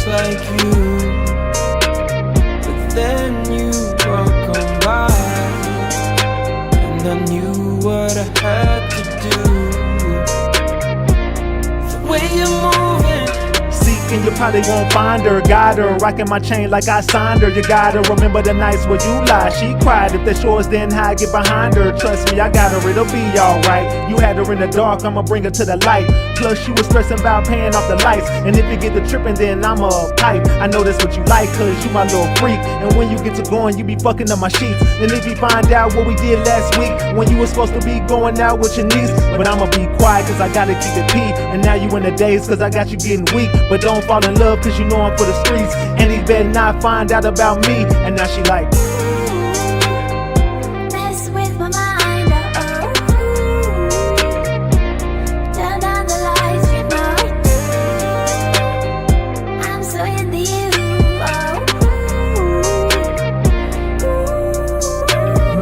just like you. But then you walk on by, and I knew what I had to do. The way you're moving, and you probably won't find her. Got her rocking my chain like I signed her. You gotta remember the nights where you lied. She cried. If that's yours, then how I get behind her? Trust me, I got her, it'll be alright. You had her in the dark, I'ma bring her to the light. Plus you was stressing about paying off the lights. And if you get the tripping, then I'm a pipe. I know that's what you like, cause you my little freak. And when you get to going, you be fucking up my sheets. And if you find out what we did last week, when you was supposed to be going out with your niece. But I'ma be quiet, cause I gotta keep it pee. And now you in the days, cause I got you getting weak. But don't fall in love, cause you know I'm for the streets. And he better not find out about me. And now she like, mess with my mind, turn down the lights, you know I do. I'm so into you,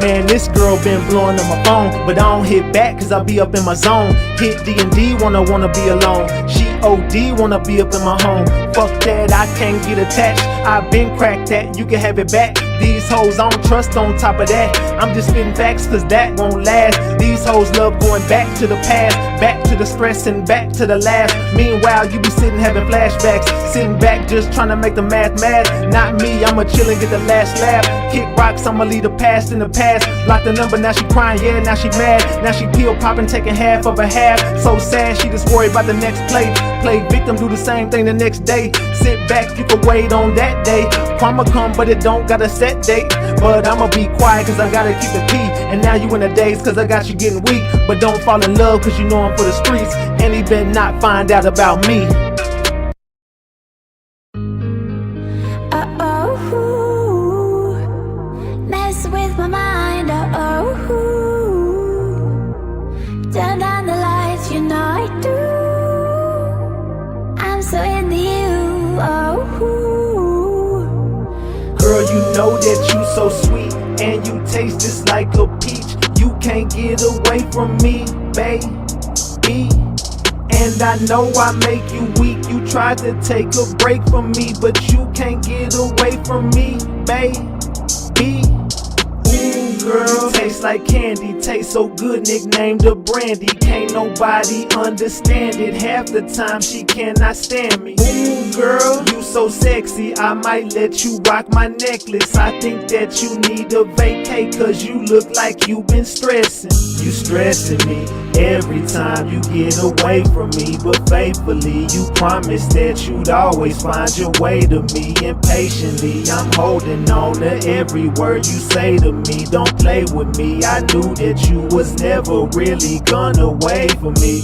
man, this girl been blowing up my phone, but I don't hit back cause I be up in my zone. Hit D&D, wanna be alone. She OD, wanna be up in my home. Fuck that, I can't get attached. I been cracked that, you can have it back. These hoes I don't trust on top of that. I'm just spitting facts cause that won't last. These hoes love going back to the past, back to the stress and back to the laugh. Meanwhile, you be sitting having flashbacks, sitting back just trying to make the math mad. Not me, I'ma chill and get the last laugh. Kick rocks, I'ma leave the past in the past. Block the number, now she crying, yeah, now she mad. Now she pill popping, taking half of a half. So sad, she just worried about the next play. Play victim, do the same thing the next day. Sit back, you can wait on that day. Karma come, but it don't got a set date. But I'ma be quiet, cause I gotta keep it pee. And now you in the days, cause I got you getting weak. But don't fall in love, cause you know I'm for the streets. And he better not find out about me. mess with my mind, turn down the lights, you know I do. I'm so into you, Girl, you know that you so sweet, and you taste just like a peach. You can't get away from me, baby. And I know I make you weak. You tried to take a break from me, but you can't get away from me, baby. Ooh, girl, tastes like candy, tastes so good, nicknamed the brandy. Can't nobody understand it. Half the time she cannot stand me. Ooh, girl, you so sexy, I might let you rock my necklace. I think that you need a vacay, cause you look like you been stressing. You stressing me every time you get away from me. But faithfully, you promised that you'd always find your way to me. Impatiently, I'm holding on to every word you say to me. Don't play with me, I knew that you was never really gonna wait for me.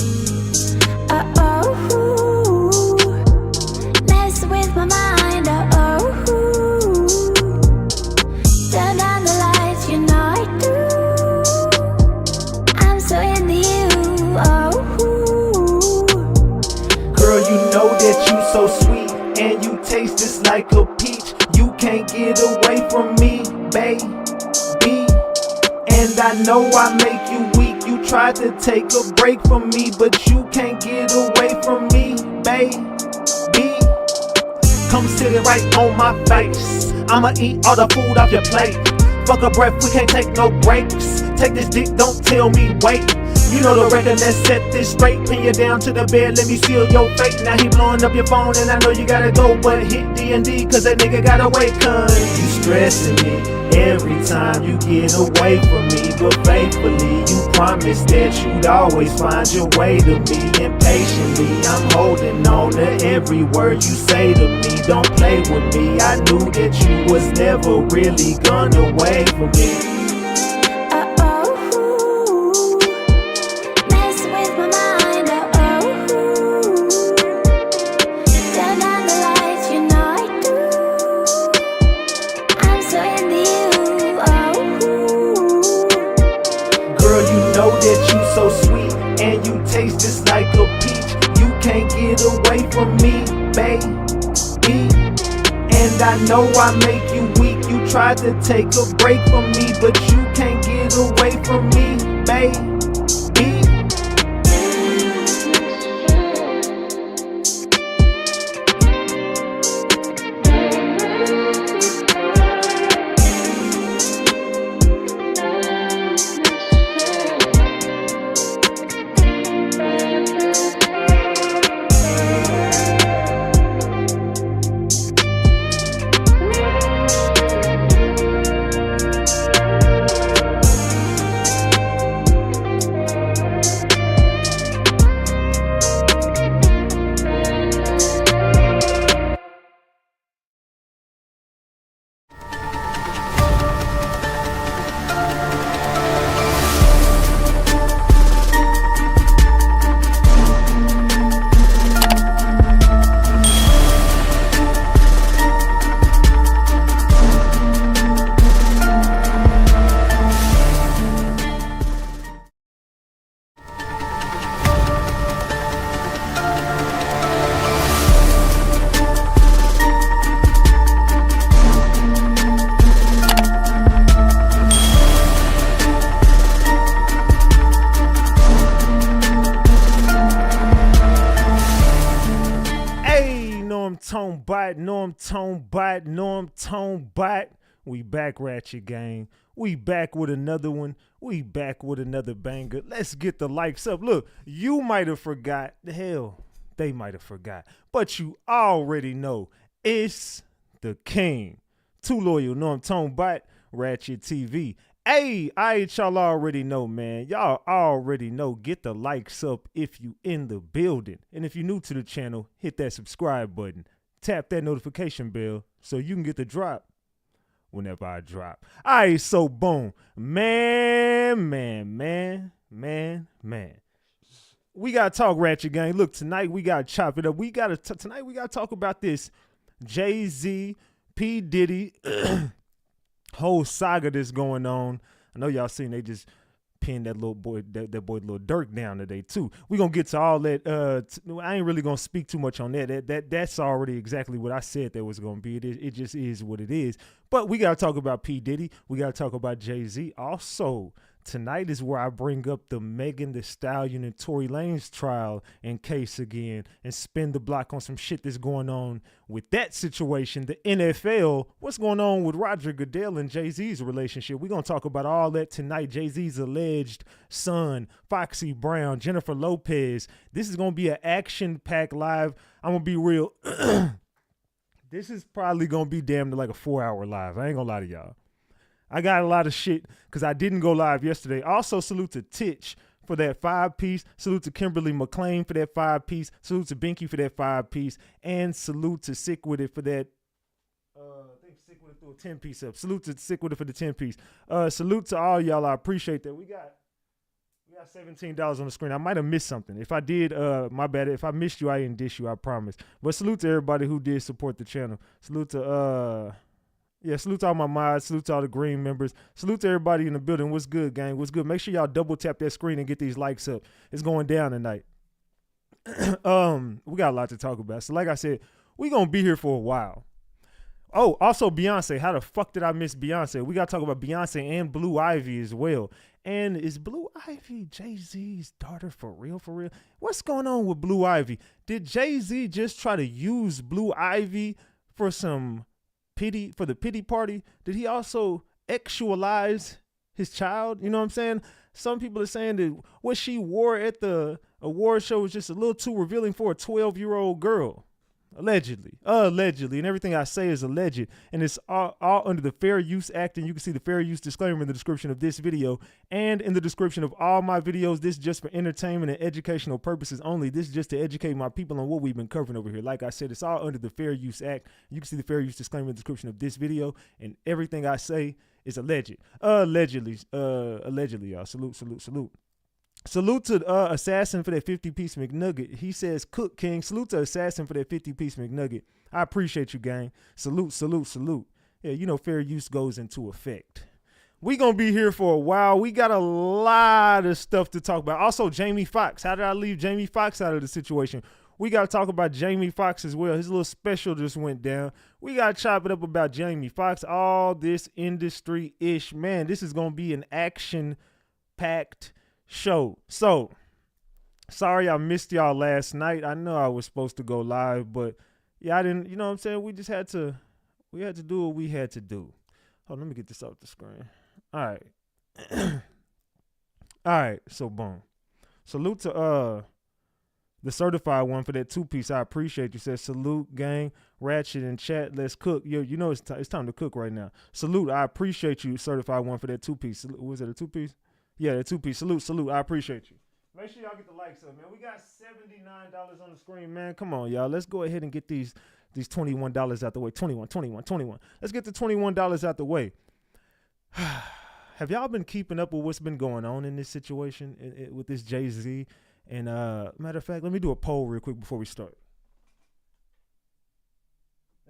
mess with my mind, turn down the lights, you know I do. I'm so into you, Girl, you know that you so sweet, and you taste just like a peach. You can't get away from me, baby. And I know I make you weak. You tried to take a break from me, but you can't get away from me, baby. Come sit it right on my face. I'ma eat all the food off your plate. Fuck a breath, we can't take no breaks. Take this dick, don't tell me wait. You know the record, let's set this straight. Pin you down to the bed, let me seal your fate. Now he blowing up your phone and I know you gotta go, but hit D&D cause that nigga gotta wait. Cause you stressing me every time you get away from me. But faithfully, you promised that you'd always find your way to me. Impatiently, I'm holding on to every word you say to me. Don't play with me, I knew that you was never really gonna wait for me. That you so sweet, and you taste just like a peach. You can't get away from me, baby. And I know I make you weak. You tried to take a break from me, but you can't get away from me, baby. bot, Norm Tone bot, Norm Tone bot. We back, Ratchet Gang. We back with another one. We back with another banger. Let's get the likes up. Look, you might have forgot. Hell, they might have forgot. But you already know it's the king. Too loyal, Norm Tone bot, Ratchet TV. Hey, y'all already know, man. Y'all already know. Get the likes up if you in the building. And if you're new to the channel, hit that subscribe button. Tap that notification bell so you can get the drop whenever I drop. All right, so boom. Man. We got to talk, Ratchet Gang. Look, tonight we got to chop it up. Tonight we got to talk about this Jay-Z, P. Diddy whole saga that's going on. I know y'all seen they just pinned that little boy, that boy Lil Durk down today too. We gonna get to all that. I ain't really gonna speak too much on that. That's already exactly what I said that was gonna be. It just is what it is. But we gotta talk about P. Diddy. We gotta talk about Jay-Z. Also, tonight is where I bring up the Megan Thee Stallion and Tory Lanez trial and case again and spin the block on some shit that's going on with that situation. The NFL, what's going on with Roger Goodell and Jay-Z's relationship? We're going to talk about all that tonight. Jay-Z's alleged son, Foxy Brown, Jennifer Lopez. This is going to be an action-packed live. I'm going to be real. This is probably going to be damn near like a 4-hour live. I ain't going to lie to y'all. I got a lot of shit because I didn't go live yesterday. Also, salute to Titch for that 5-piece. Salute to Kimberly McLean for that 5-piece. Salute to Binky for that 5-piece. And salute to Sick With It for that, I think Sick With It threw a 10-piece up. Salute to Sick With It for the 10-piece. Salute to all y'all. I appreciate that. We got $17 on the screen. I might have missed something. If I did, my bad. If I missed you, I didn't dish you, I promise. But salute to everybody who did support the channel. Salute to, salute to all my mods. Salute to all the green members. Salute to everybody in the building. What's good, gang? What's good? Make sure y'all double tap that screen and get these likes up. It's going down tonight. We got a lot to talk about. So like I said, we going to be here for a while. Oh, also Beyonce. How the fuck did I miss Beyonce? We got to talk about Beyonce and Blue Ivy as well. And is Blue Ivy Jay-Z's daughter for real, for real? What's going on with Blue Ivy? Did Jay-Z just try to use Blue Ivy for some pity, for the pity party? Did he also actualize his child? You know what I'm saying? Some people are saying that what she wore at the award show was just a little too revealing for a 12-year-old girl. Allegedly, and everything I say is alleged, and it's all under the Fair Use Act, and you can see the Fair Use disclaimer in the description of this video and in the description of all my videos. This is just for entertainment and educational purposes only. This is just to educate my people on what we've been covering over here. Like I said, it's all under the Fair Use Act. You can see the Fair Use disclaimer in the description of this video, and everything I say is alleged. Allegedly, y'all. Salute. Salute to Assassin for that 50-piece McNugget. He says, Cook King. Salute to Assassin for that 50-piece McNugget. I appreciate you, gang. Salute. Yeah, you know, fair use goes into effect. We going to be here for a while. We got a lot of stuff to talk about. Also, Jamie Foxx. How did I leave Jamie Foxx out of the situation? We got to talk about Jamie Foxx as well. His little special just went down. We got to chop it up about Jamie Foxx. All this industry-ish. Man, this is going to be an action-packed show. So sorry I missed y'all last night. I know I was supposed to go live, but yeah, I didn't, you know what I'm saying? We had to do what we had to do. Hold on, let me get this off the screen. All right. So boom. Salute to the certified one for that 2-piece. I appreciate you. Says salute, gang. Ratchet in chat. Let's cook. Yo, you know it's time to cook right now. Salute. I appreciate you, certified one for that 2-piece. Was it a 2-piece? Yeah, the 2-piece. Salute. I appreciate you. Make sure y'all get the likes up, man. We got $79 on the screen, man. Come on, y'all. Let's go ahead and get these $21 out the way. 21. Let's get the $21 out the way. Have y'all been keeping up with what's been going on in this situation with this Jay-Z? And matter of fact, let me do a poll real quick before we start.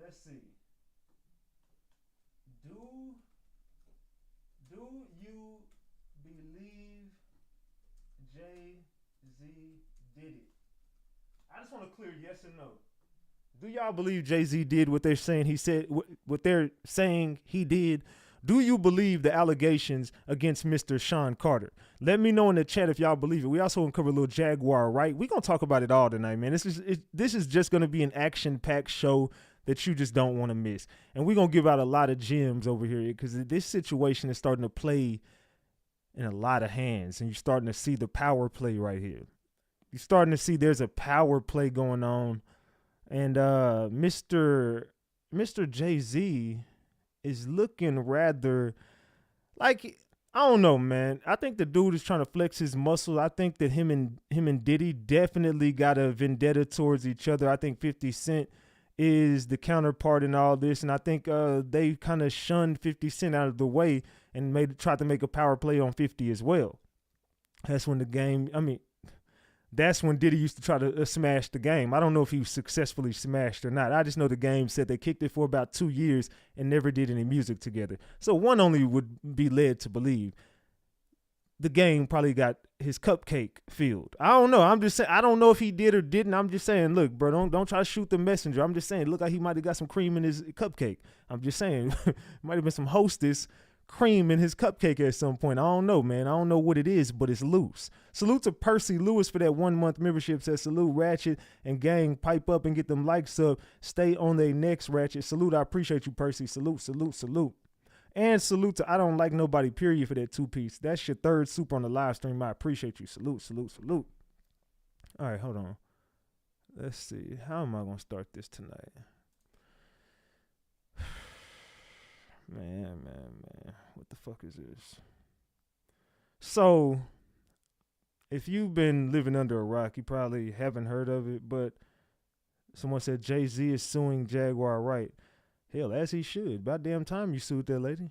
Let's see. Do you believe Jay-Z did it? I just want to clear yes and no. Do y'all believe Jay-Z did what they're saying he said, what they're saying he did? Do you believe the allegations against Mr. Sean Carter? Let me know in the chat if y'all believe it. We also uncover a little Jaguar, right? We're going to talk about it all tonight, man. This is just going to be an action-packed show. that you just don't want to miss. And we're going to give out a lot of gems over here because this situation is starting to play in a lot of hands, and you're starting to see the power play right here. You're starting to see there's a power play going on, and Mr. Jay-Z is looking rather like, I don't know, man. I think the dude is trying to flex his muscle. I think that him and Diddy definitely got a vendetta towards each other. I think 50 Cent is the counterpart in all this, and I think they kind of shunned 50 Cent out of the way and tried to make a power play on 50 as well. That's when that's when Diddy used to try to smash the game. I don't know if he successfully smashed or not. I just know the game said they kicked it for about 2 years and never did any music together. So one only would be led to believe the game probably got his cupcake filled. I don't know. I'm just saying, I don't know if he did or didn't. I'm just saying, look, bro, don't try to shoot the messenger. I'm just saying, look like he might have got some cream in his cupcake. I'm just saying, might have been some Hostess cream in his cupcake at some point. I don't know, man. I don't know what it is, but it's loose. Salute to Percy Lewis for that 1 month membership. Says salute Ratchet and gang, pipe up and get them likes up. Stay on their necks, Ratchet. Salute. I appreciate you, Percy. Salute, salute, salute. And salute to I don't like nobody, period, for that 2-piece. That's your third super on the live stream. I appreciate you. Salute, salute, salute. All right, hold on. Let's see. How am I going to start this tonight? Man. What the fuck is this? So, if you've been living under a rock, you probably haven't heard of it, but someone said Jay-Z is suing Jaguar Wright. Hell, as he should. About damn time you sued that lady.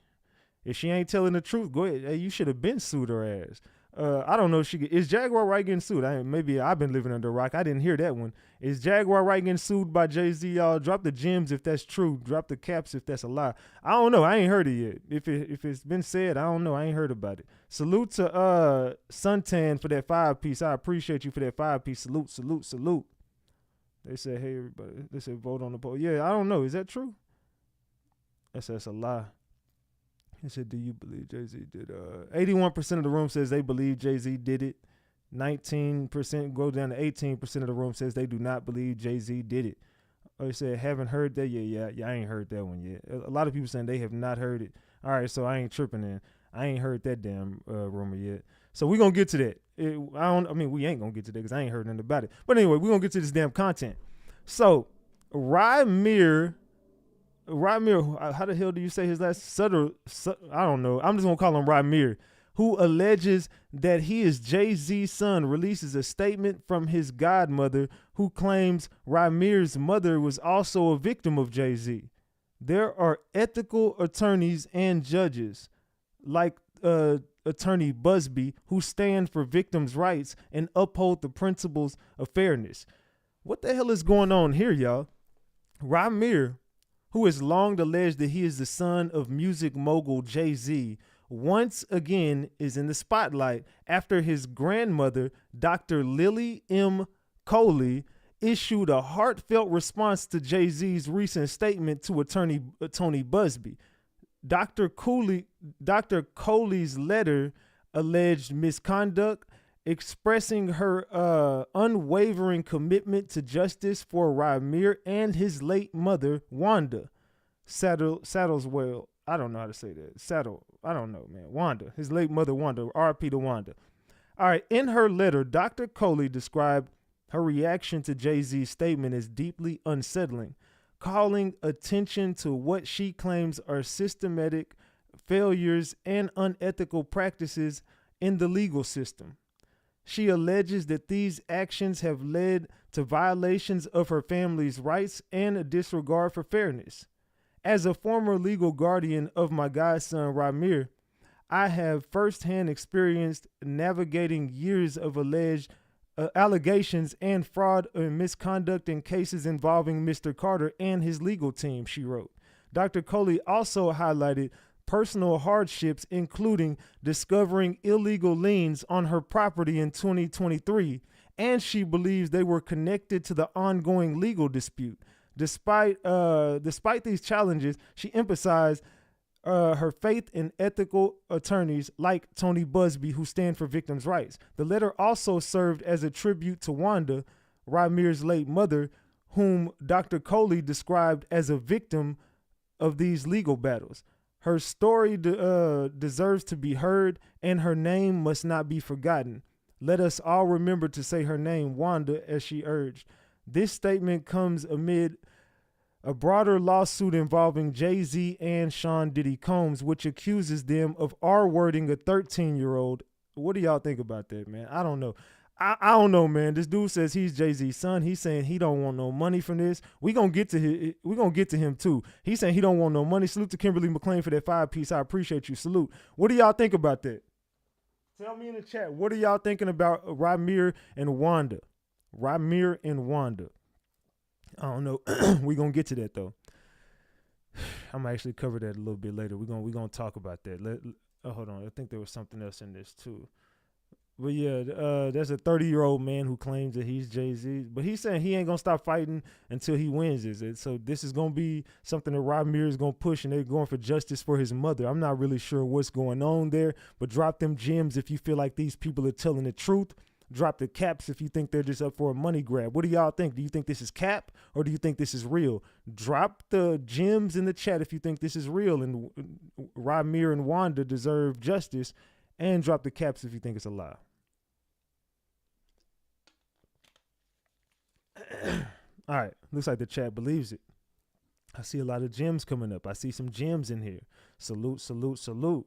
If she ain't telling the truth, go ahead. Hey, you should have been sued her ass. I don't know if is Jaguar Wright getting sued? Maybe I've been living under a rock. I didn't hear that one. Is Jaguar Wright getting sued by Jay-Z? Y'all drop the gems if that's true. Drop the caps if that's a lie. I don't know. I ain't heard it yet. If it's been said, I don't know. I ain't heard about it. Salute to Suntan for that 5-piece. I appreciate you for that 5-piece. Salute, salute, salute. They said, hey everybody. They said vote on the poll. Yeah, I don't know. Is that true? That's a lie. He said, do you believe Jay-Z did? 81% of the room says they believe Jay-Z did it. 19% go down to 18% of the room says they do not believe Jay-Z did it. Or he said, haven't heard that? Yeah, I ain't heard that one yet. A lot of people saying they have not heard it. All right, so I ain't tripping then. I ain't heard that damn rumor yet. So we're going to get to that. We ain't going to get to that because I ain't heard nothing about it. But anyway, we're going to get to this damn content. So, Rymir, how the hell do you say his last? Sutter, I don't know. I'm just going to call him Rymir, who alleges that he is Jay-Z's son, releases a statement from his godmother who claims Rymir's mother was also a victim of Jay-Z. There are ethical attorneys and judges like Attorney Busby who stand for victims' rights and uphold the principles of fairness. What the hell is going on here, y'all? Rymir, who has long alleged that he is the son of music mogul Jay-Z, once again is in the spotlight after his grandmother, Dr. Lily M. Coley, issued a heartfelt response to Jay-Z's recent statement to attorney Tony Busby. Dr. Coley's letter alleged misconduct, expressing her unwavering commitment to justice for Rymir and his late mother, Wanda Sattleswell. I don't know how to say that. I don't know, man. Wanda, his late mother, Wanda, RP to Wanda. All right, in her letter, Dr. Coley described her reaction to Jay-Z's statement as deeply unsettling, calling attention to what she claims are systematic failures and unethical practices in the legal system. She alleges that these actions have led to violations of her family's rights and a disregard for fairness. As a former legal guardian of my godson Rymir, I have firsthand experienced navigating years of alleged allegations and fraud and misconduct in cases involving Mr. Carter and his legal team, she wrote. Dr. Coley also highlighted personal hardships, including discovering illegal liens on her property in 2023, and she believes they were connected to the ongoing legal dispute. Despite these challenges, she emphasized her faith in ethical attorneys like Tony Busby, who stand for victims' rights. The letter also served as a tribute to Wanda, Rymir's late mother, whom Dr. Coley described as a victim of these legal battles. Her story deserves to be heard, and her name must not be forgotten. Let us all remember to say her name, Wanda, as she urged. This statement comes amid a broader lawsuit involving Jay-Z and Sean Diddy Combs, which accuses them of R-wording a 13-year-old. What do y'all think about that, man? I don't know. I don't know, man. This dude says he's Jay-Z's son. He's saying he don't want no money from this. We gonna get to him too. He's saying he don't want no money. Salute to Kimberly McLean for that 5-piece. I appreciate you. Salute. What do y'all think about that? Tell me in the chat. What are y'all thinking about Ramir and Wanda? Ramir and Wanda. I don't know. We gonna get to that though. I'm gonna actually cover that a little bit later. We gonna talk about that. Hold on. I think there was something else in this too. But yeah, there's a 30-year-old man who claims that he's Jay-Z, but he's saying he ain't gonna stop fighting until he wins this. So this is gonna be something that Ramir is gonna push, and they're going for justice for his mother. I'm not really sure what's going on there, but drop them gems if you feel like these people are telling the truth. Drop the caps if you think they're just up for a money grab. What do y'all think? Do you think this is cap, or do you think this is real? Drop the gems in the chat if you think this is real and Ramir and Wanda deserve justice, and drop the caps if you think it's a lie. All right, looks like the chat believes it. I see a lot of gems coming up. I see some gems in here. Salute, salute, salute.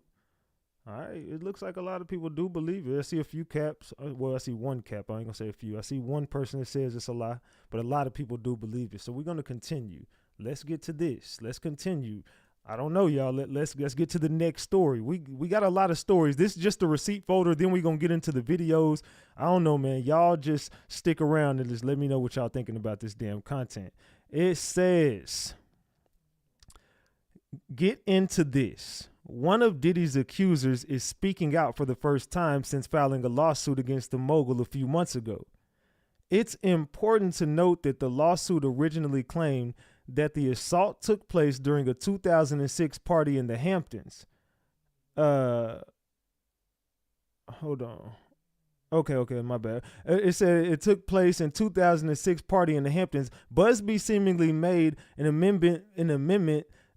All right, it looks like a lot of people do believe it. I see a few caps. Well, I see one cap. I ain't gonna say a few. I see one person that says it's a lie, but a lot of people do believe it. So we're gonna continue. Let's get to this. Let's continue. I don't know, y'all. Let's get to the next story. We got a lot of stories. This is just the receipt folder. Then we're gonna get into the videos. I don't know, man. Y'all just stick around and just let me know what y'all thinking about this damn content. It says, get into this. One of Diddy's accusers is speaking out for the first time since filing a lawsuit against the mogul a few months ago. It's important to note that the lawsuit originally claimed that the assault took place during a 2006 party in the Hamptons. Hold on. Okay, my bad. It said it took place in 2006 party in the Hamptons. Busby seemingly made an amendment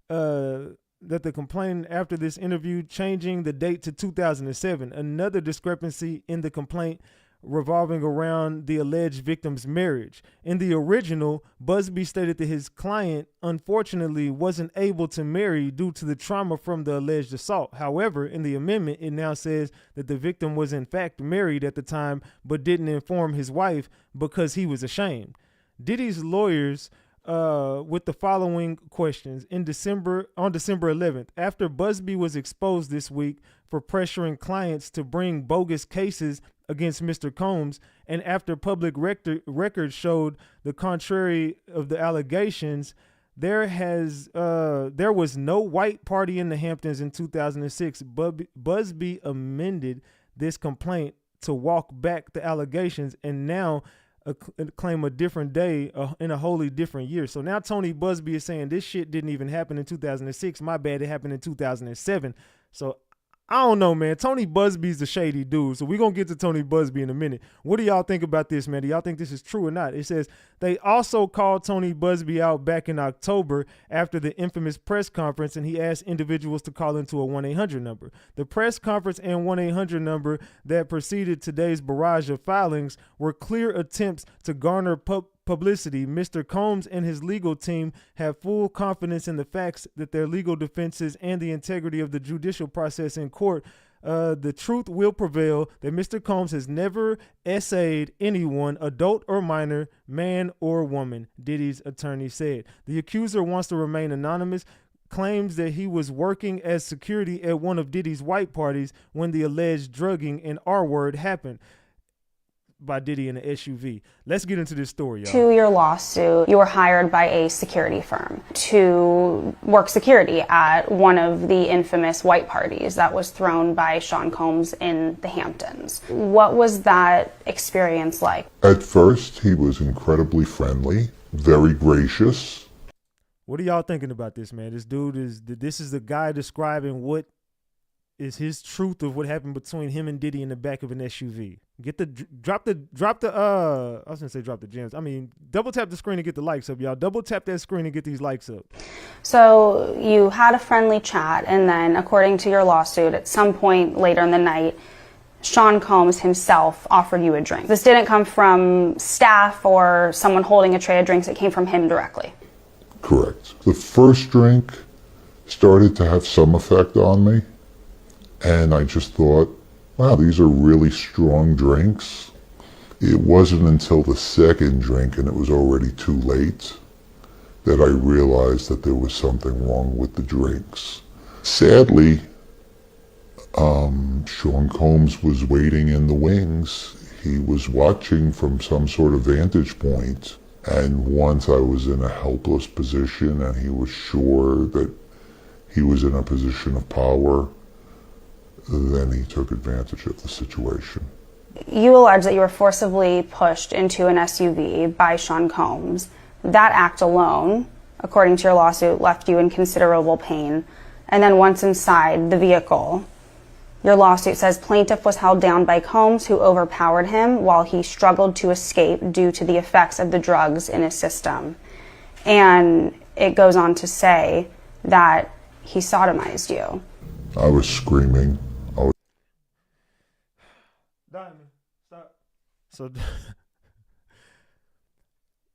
that the complaint after this interview, changing the date to 2007. Another discrepancy in the complaint revolving around the alleged victim's marriage. In the original, Busby stated that his client unfortunately wasn't able to marry due to the trauma from the alleged assault. However, in the amendment, it now says that the victim was in fact married at the time but didn't inform his wife because he was ashamed. Diddy's lawyers with the following questions. On December 11th, after Busby was exposed this week for pressuring clients to bring bogus cases against Mr. Combs, and after public records showed the contrary of the allegations, there was no white party in the Hamptons in 2006. Busby amended this complaint to walk back the allegations and now claim a different day in a wholly different year. So now Tony Busby is saying this shit didn't even happen in 2006. My bad, it happened in 2007. So I don't know, man. Tony Busby's a shady dude. So we're going to get to Tony Busby in a minute. What do y'all think about this, man? Do y'all think this is true or not? It says they also called Tony Busby out back in October after the infamous press conference, and he asked individuals to call into a 1-800 number. The press conference and 1-800 number that preceded today's barrage of filings were clear attempts to garner publicity. Mr. Combs and his legal team have full confidence in the facts that their legal defenses and the integrity of the judicial process in court. The truth will prevail that Mr. Combs has never essayed anyone, adult or minor, man or woman, Diddy's attorney said. The accuser wants to remain anonymous, claims that he was working as security at one of Diddy's white parties when the alleged drugging and R-word happened by Diddy in an SUV. Let's get into this story, y'all. To your lawsuit, you were hired by a security firm to work security at one of the infamous white parties that was thrown by Sean Combs in the Hamptons. What was that experience like? At first, he was incredibly friendly, very gracious. What are y'all thinking about this, man? This dude this is the guy describing what is his truth of what happened between him and Diddy in the back of an SUV. Drop the I was gonna say drop the gems. I mean, double tap the screen and get the likes up, y'all. Double tap that screen and get these likes up. So you had a friendly chat, and then according to your lawsuit, at some point later in the night, Sean Combs himself offered you a drink. This didn't come from staff or someone holding a tray of drinks, it came from him directly. Correct. The first drink started to have some effect on me, and I just thought, wow, these are really strong drinks. It wasn't until the second drink, and it was already too late, that I realized that there was something wrong with the drinks. Sadly, Sean Combs was waiting in the wings. He was watching from some sort of vantage point, and once I was in a helpless position and he was sure that he was in a position of power, then he took advantage of the situation. You allege that you were forcibly pushed into an SUV by Sean Combs. That act alone, according to your lawsuit, left you in considerable pain. And then once inside the vehicle, your lawsuit says plaintiff was held down by Combs, who overpowered him while he struggled to escape due to the effects of the drugs in his system. And it goes on to say that he sodomized you. I was screaming. Diamond, stop. So,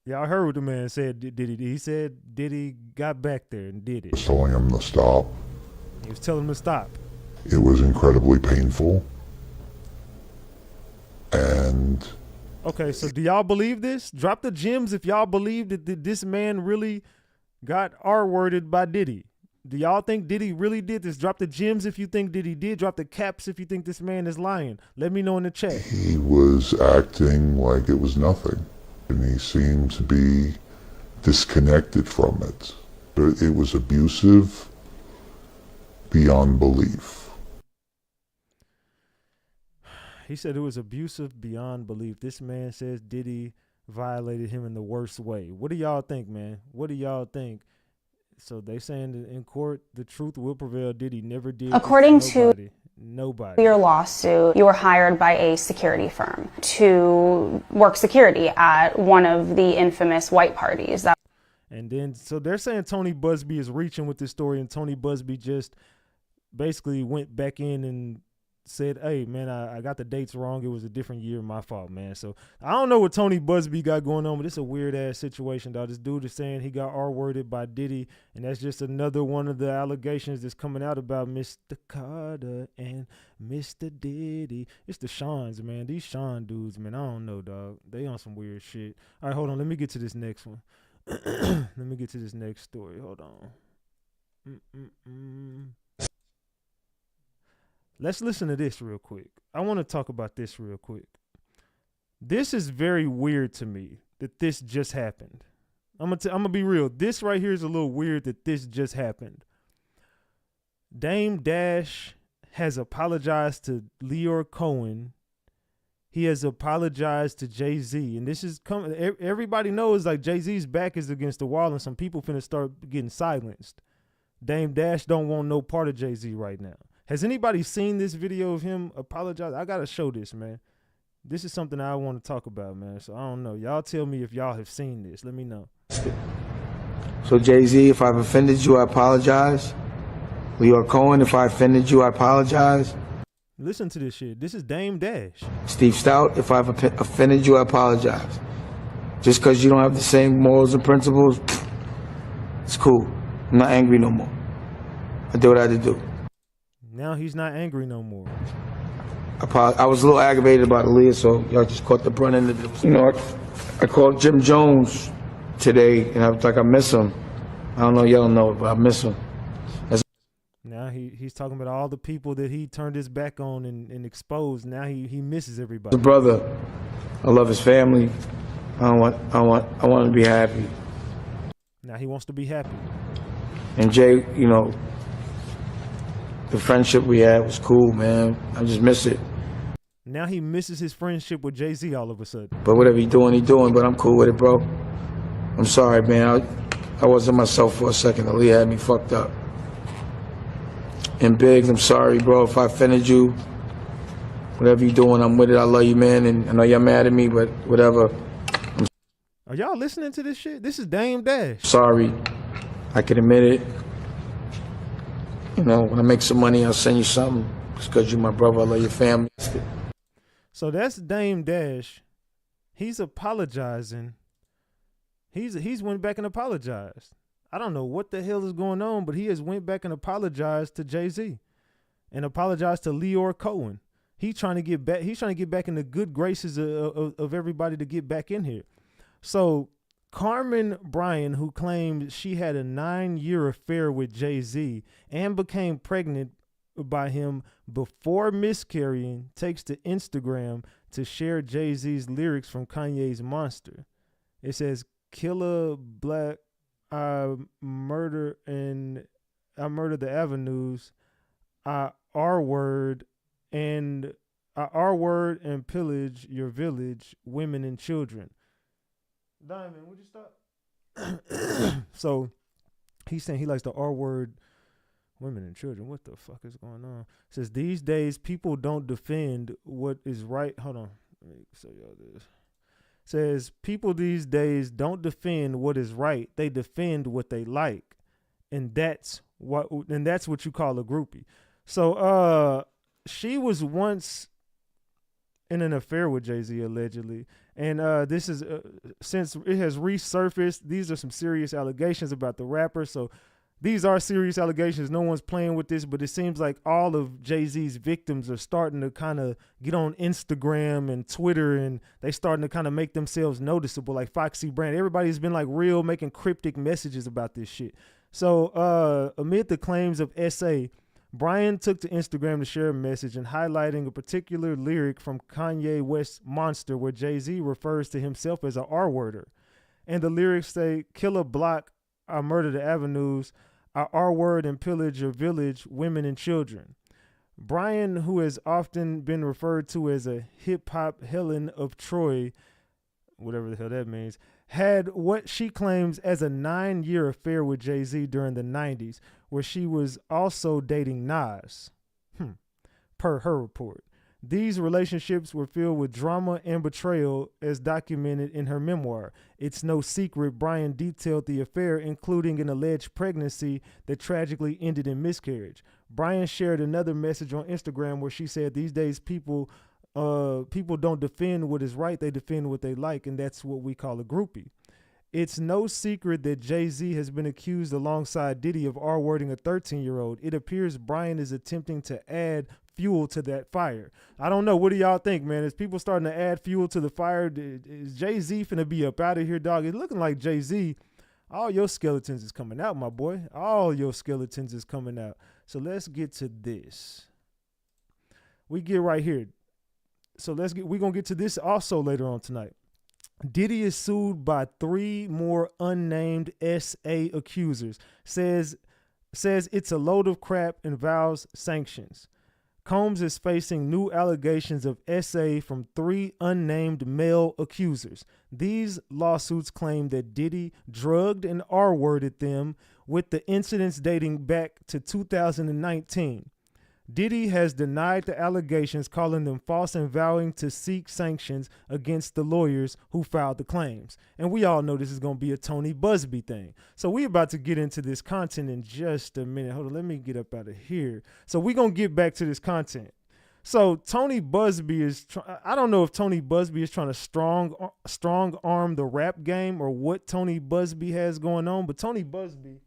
yeah, I heard what the man said. He said Diddy got back there and did it. I was telling him to stop. He was telling him to stop. It was incredibly painful. And okay, so do y'all believe this? Drop the gems if y'all believe that this man really got R-worded by Diddy. Do y'all think Diddy really did this? Drop the gems if you think Diddy did. Drop the caps if you think this man is lying. Let me know in the chat. he was acting like it was nothing. And he seemed to be disconnected from it. But it was abusive beyond belief. He said it was abusive beyond belief. This man says Diddy violated him in the worst way. What do y'all think, man? What do y'all think? So they saying that in court, the truth will prevail. Diddy never did. According to nobody. Your lawsuit, you were hired by a security firm to work security at one of the infamous white parties. And then, so they're saying Tony Busby is reaching with this story, and Tony Busby just basically went back in and said, hey, man, I got the dates wrong. It was a different year. My fault, man. So I don't know what Tony Busby got going on, but it's a weird-ass situation, dog. This dude is saying he got R-worded by Diddy, and that's just another one of the allegations that's coming out about Mr. Carter and Mr. Diddy. It's the Seans, man. These Sean dudes, man, I don't know, dog. They on some weird shit. All right, hold on. Let me get to this next one. Let me get to this next story. Hold on. Let's listen to this real quick. I want to talk about this real quick. This is very weird to me that this just happened. I'm gonna be real. This right here is a little weird that this just happened. Dame Dash has apologized to Leor Cohen. He has apologized to Jay-Z. And this is coming. Everybody knows like Jay-Z's back is against the wall and some people finna start getting silenced. Dame Dash don't want no part of Jay-Z right now. Has anybody seen this video of him apologize? I got to show this, man. This is something I want to talk about, man. So I don't know. Y'all tell me if y'all have seen this. Let me know. So Jay-Z, if I've offended you, I apologize. Leor Cohen, if I offended you, I apologize. Listen to this shit. This is Dame Dash. Steve Stout, if I've offended you, I apologize. Just because you don't have the same morals and principles, it's cool. I'm not angry no more. I did what I had to do. Now he's not angry no more. I was a little aggravated about Aaliyah, so y'all just caught the brunt end of it. You know, I called Jim Jones today, and I was like, I miss him. I don't know, y'all know it, but I miss him. Now he's talking about all the people that he turned his back on and exposed. Now he misses everybody. His brother, I love his family. I want him to be happy. Now he wants to be happy. And Jay, you know, the friendship we had was cool, man. I just miss it. Now he misses his friendship with Jay-Z all of a sudden. But whatever he doing, but I'm cool with it, bro. I'm sorry, man. I wasn't myself for a second. Aaliyah had me fucked up. And Biggs, I'm sorry, bro, if I offended you. Whatever you doing, I'm with it. I love you, man. And I know you're mad at me, but whatever. Are y'all listening to this shit? This is Dame Dash. Sorry. I can admit it. You know, when I make some money, I'll send you something. Just because you're my brother, I love your family. So that's Dame Dash. He's apologizing. He's went back and apologized. I don't know what the hell is going on, but he has went back and apologized to Jay-Z and apologized to Leor Cohen. He's trying to get back. He's trying to get back in the good graces of everybody to get back in here. So Carmen Bryan, who claimed she had a 9-year affair with Jay-Z and became pregnant by him before miscarrying, takes to Instagram to share Jay-Z's lyrics from Kanye's Monster. It says, "Killer Black, I murder the avenues, I R-word and pillage your village, women and children." Diamond, would you stop? So he's saying he likes the R-word, women and children. What the fuck is going on? It says, these days people don't defend what is right. Hold on. Let me show y'all this. It says, people these days don't defend what is right. They defend what they like. And that's what you call a groupie. So she was once in an affair with Jay-Z, allegedly. And this is, since it has resurfaced, these are some serious allegations about the rapper. So these are serious allegations. No one's playing with this, but it seems like all of Jay-Z's victims are starting to kind of get on Instagram and Twitter, and they starting to kind of make themselves noticeable, like Foxy Brand. Everybody's been like real making cryptic messages about this shit. So amid the claims of SA, Bryan took to Instagram to share a message and highlighting a particular lyric from Kanye West's Monster, where Jay-Z refers to himself as an R-worder. And the lyrics say, "Kill a block, I murder the avenues, I R-word and pillage your village, women and children." Bryan, who has often been referred to as a hip-hop Helen of Troy, whatever the hell that means, had what she claims as a 9-year affair with Jay-Z during the 90s, where she was also dating Nas, per her report. These relationships were filled with drama and betrayal, as documented in her memoir. It's no secret Bryan detailed the affair, including an alleged pregnancy that tragically ended in miscarriage. Bryan shared another message on Instagram where she said, these days people don't defend what is right, they defend what they like, and that's what we call a groupie. It's no secret that Jay-Z has been accused alongside Diddy of R-wording a 13-year-old. It appears Bryan is attempting to add fuel to that fire. I don't know. What do y'all think, man? Is people starting to add fuel to the fire? Is Jay-Z finna be up out of here, dog? It's looking like Jay-Z, all your skeletons is coming out, my boy. All your skeletons is coming out. So let's get to this. We get right here. So we're going to get to this also later on tonight. Diddy is sued by 3 more unnamed SA accusers. Says it's a load of crap and vows sanctions. Combs is facing new allegations of SA from 3 unnamed male accusers. These lawsuits claim that Diddy drugged and R-worded them, with the incidents dating back to 2019. Diddy has denied the allegations, calling them false and vowing to seek sanctions against the lawyers who filed the claims. And we all know this is going to be a Tony Busby thing. So we're about to get into this content in just a minute. Hold on, let me get up out of here. So we're going to get back to this content. So Tony Busby is, I don't know if Tony Busby is trying to strong arm the rap game or what Tony Busby has going on, but Tony Busby,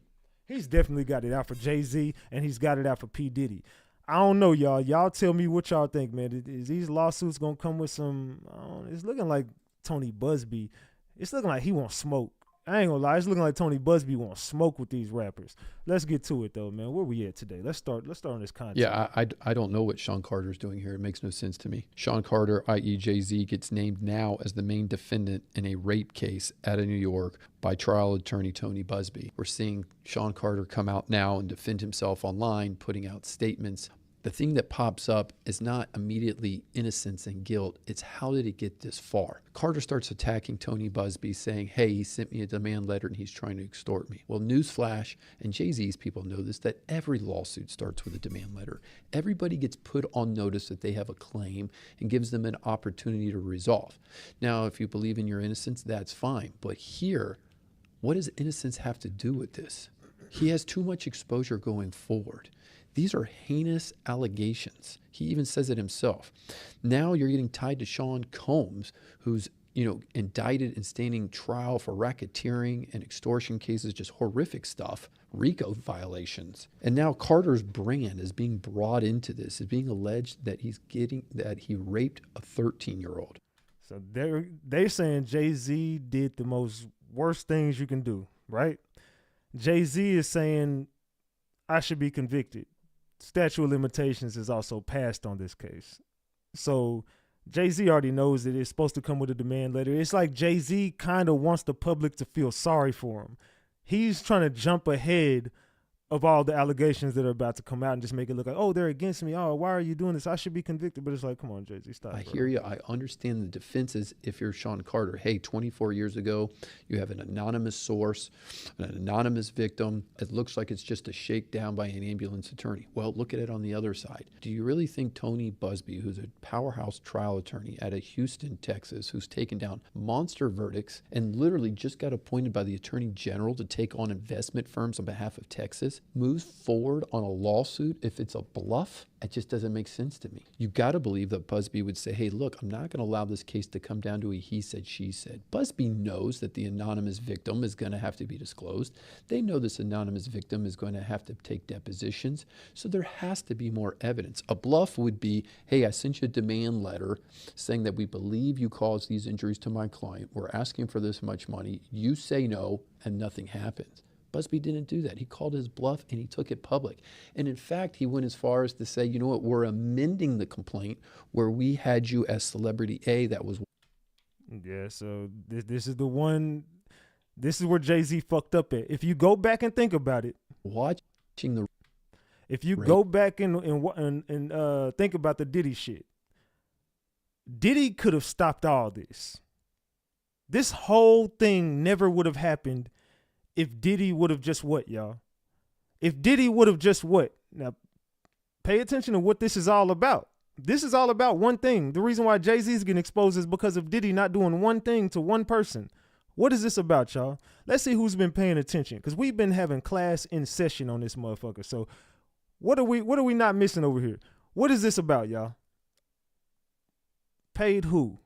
he's definitely got it out for Jay-Z and he's got it out for P. Diddy. I don't know, y'all. Y'all tell me what y'all think, man. Is these lawsuits going to come with some, it's looking like Tony Busby, it's looking like he won't smoke. I ain't gonna lie, it's looking like Tony Busby won't smoke with these rappers. Let's get to it though, man. Where we at today? Let's start on this content. Yeah, I don't know what Sean Carter's doing here. It makes no sense to me. Sean Carter, i.e. Jay-Z, gets named now as the main defendant in a rape case out of New York by trial attorney Tony Busby. We're seeing Sean Carter come out now and defend himself online, putting out statements The thing that pops up is not immediately innocence and guilt. It's how did it get this far? Carter starts attacking Tony Busby, saying, hey, he sent me a demand letter and he's trying to extort me. Well, newsflash, and Jay-Z's people know this, that every lawsuit starts with a demand letter. Everybody gets put on notice that they have a claim and gives them an opportunity to resolve. Now, if you believe in your innocence, that's fine. But here, what does innocence have to do with this? He has too much exposure going forward. These are heinous allegations. He even says it himself. Now you're getting tied to Sean Combs, who's indicted and standing trial for racketeering and extortion cases, just horrific stuff, RICO violations. And now Carter's brand is being brought into this, is being alleged that he raped a 13-year-old. So they're saying Jay-Z did the most worst things you can do, right? Jay-Z is saying I should be convicted. Statute of limitations is also passed on this case. So Jay-Z already knows that it's supposed to come with a demand letter. It's like Jay-Z kind of wants the public to feel sorry for him. He's trying to jump ahead of all the allegations that are about to come out and just make it look like, oh, they're against me. Oh, why are you doing this? I should be convicted. But it's like, come on, Jay-Z, stop. I hear you. I understand the defenses if you're Sean Carter. Hey, 24 years ago, you have an anonymous source, an anonymous victim. It looks like it's just a shakedown by an ambulance attorney. Well, look at it on the other side. Do you really think Tony Busby, who's a powerhouse trial attorney out of Houston, Texas, who's taken down monster verdicts and literally just got appointed by the Attorney General to take on investment firms on behalf of Texas, moves forward on a lawsuit if it's a bluff? It just doesn't make sense to me. You got to believe that Busby would say, hey, look, I'm not going to allow this case to come down to a he said, she said. Busby knows that the anonymous victim is going to have to be disclosed. They know this anonymous victim is going to have to take depositions. So there has to be more evidence. A bluff would be, hey, I sent you a demand letter saying that we believe you caused these injuries to my client. We're asking for this much money. You say no, and nothing happens. Busby didn't do that. He called his bluff and he took it public. And in fact, he went as far as to say, you know what, we're amending the complaint where we had you as celebrity A. That was. Yeah, so this is the one, this is where Jay-Z fucked up at. If you go back and think about it. Watching the. If you go back and think about the Diddy shit. Diddy could have stopped all this. This whole thing never would have happened if Diddy would have just what, y'all? If Diddy would have just what? Now, pay attention to what this is all about. This is all about one thing. The reason why Jay-Z is getting exposed is because of Diddy not doing one thing to one person. What is this about, y'all? Let's see who's been paying attention, because we've been having class in session on this motherfucker. So what are we not missing over here? What is this about, y'all? Paid who?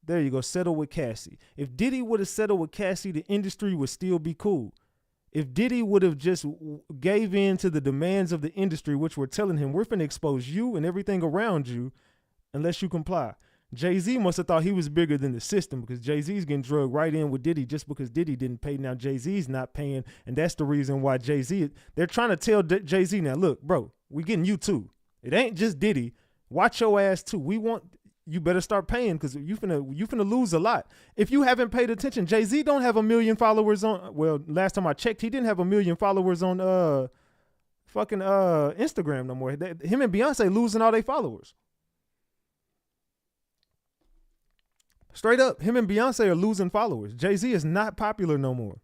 There you go. Settle with Cassie. If Diddy would have settled with Cassie, the industry would still be cool. If Diddy would have just gave in to the demands of the industry, which were telling him, we're finna expose you and everything around you unless you comply. Jay-Z must have thought he was bigger than the system, because Jay-Z's getting drugged right in with Diddy just because Diddy didn't pay. Now Jay-Z's not paying, and that's the reason why Jay-Z, they're trying to tell Jay-Z now, look, bro, we getting you too. It ain't just Diddy. Watch your ass too. You better start paying, because you finna lose a lot. If you haven't paid attention, Jay-Z don't have 1 million followers on, well, last time I checked, he didn't have 1 million followers on Instagram no more. Him and Beyonce losing all their followers. Straight up, him and Beyonce are losing followers. Jay-Z is not popular no more.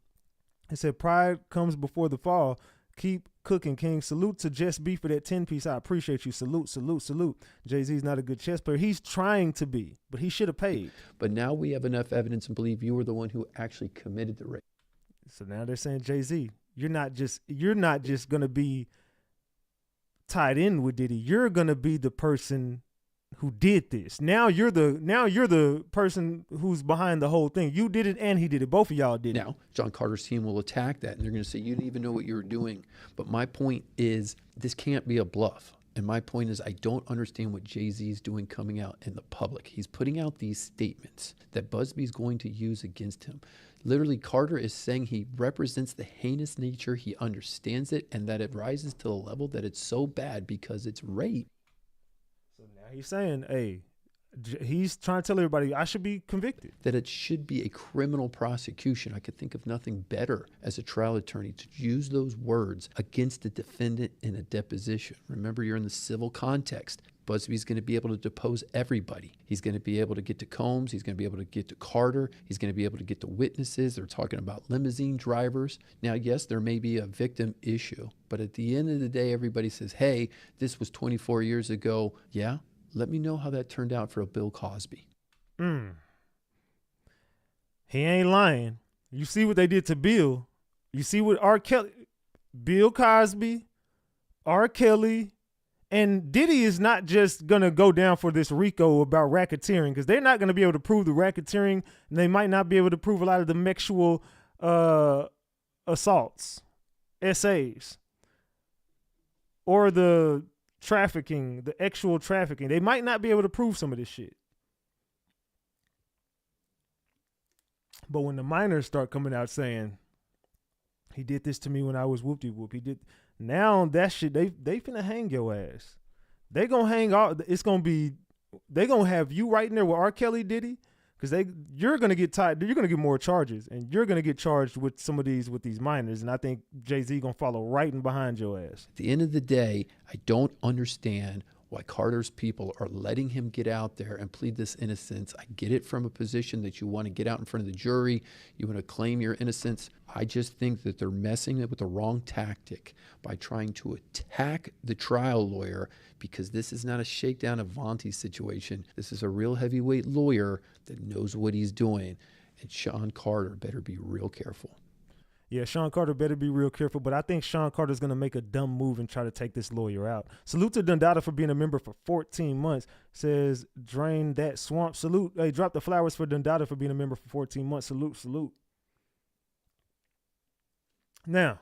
He said, pride comes before the fall. Keep cooking, King. Salute to Just B for that 10-piece. I appreciate you. Salute, salute, salute. Jay-Z's not a good chess player. He's trying to be, but he should have paid. But now we have enough evidence to believe you were the one who actually committed the rape. So now they're saying, Jay-Z, you're not just gonna be tied in with Diddy. You're gonna be the person who did this. Now you're the person who's behind the whole thing. You did it and he did it. Both of y'all did it. Now, John Carter's team will attack that, and they're going to say, you didn't even know what you were doing. But my point is, this can't be a bluff. And my point is, I don't understand what Jay-Z is doing coming out in the public. He's putting out these statements that Busby's going to use against him. Literally, Carter is saying he represents the heinous nature. He understands it, and that it rises to the level that it's so bad because it's rape. So now he's saying, hey, He's trying to tell everybody I should be convicted. That it should be a criminal prosecution. I could think of nothing better as a trial attorney to use those words against a defendant in a deposition. Remember, you're in the civil context. Busby's going to be able to depose everybody. He's going to be able to get to Combs. He's going to be able to get to Carter. He's going to be able to get to witnesses. They're talking about limousine drivers. Now, yes, there may be a victim issue, but at the end of the day, everybody says, hey, this was 24 years ago. Yeah, let me know how that turned out for a Bill Cosby. He ain't lying. You see what they did to Bill. You see what R. Kelly, Bill Cosby, R. Kelly, and Diddy is not just going to go down for this RICO about racketeering, because they're not going to be able to prove the racketeering, and they might not be able to prove a lot of the sexual assaults, SAs, or the trafficking, the actual trafficking. They might not be able to prove some of this shit. But when the minors start coming out saying, he did this to me when I was whoop-de-whoop, he did... Now that shit, they finna hang your ass. They gonna hang all. It's gonna be. They gonna have you right in there with R. Kelly, Diddy, because you're gonna get tied. You're gonna get more charges, and you're gonna get charged with some of these with these minors. And I think Jay-Z gonna follow right in behind your ass. At the end of the day, I don't understand why Carter's people are letting him get out there and plead this innocence. I get it from a position that you want to get out in front of the jury. You want to claim your innocence. I just think that they're messing with the wrong tactic by trying to attack the trial lawyer, because this is not a shakedown of Vontae's situation. This is a real heavyweight lawyer that knows what he's doing. And Sean Carter better be real careful. Yeah, Sean Carter better be real careful, but I think Sean Carter's going to make a dumb move and try to take this lawyer out. Salute to Dundada for being a member for 14 months. Says, drain that swamp. Salute. Hey, drop the flowers for Dundada for being a member for 14 months. Salute, salute. Now,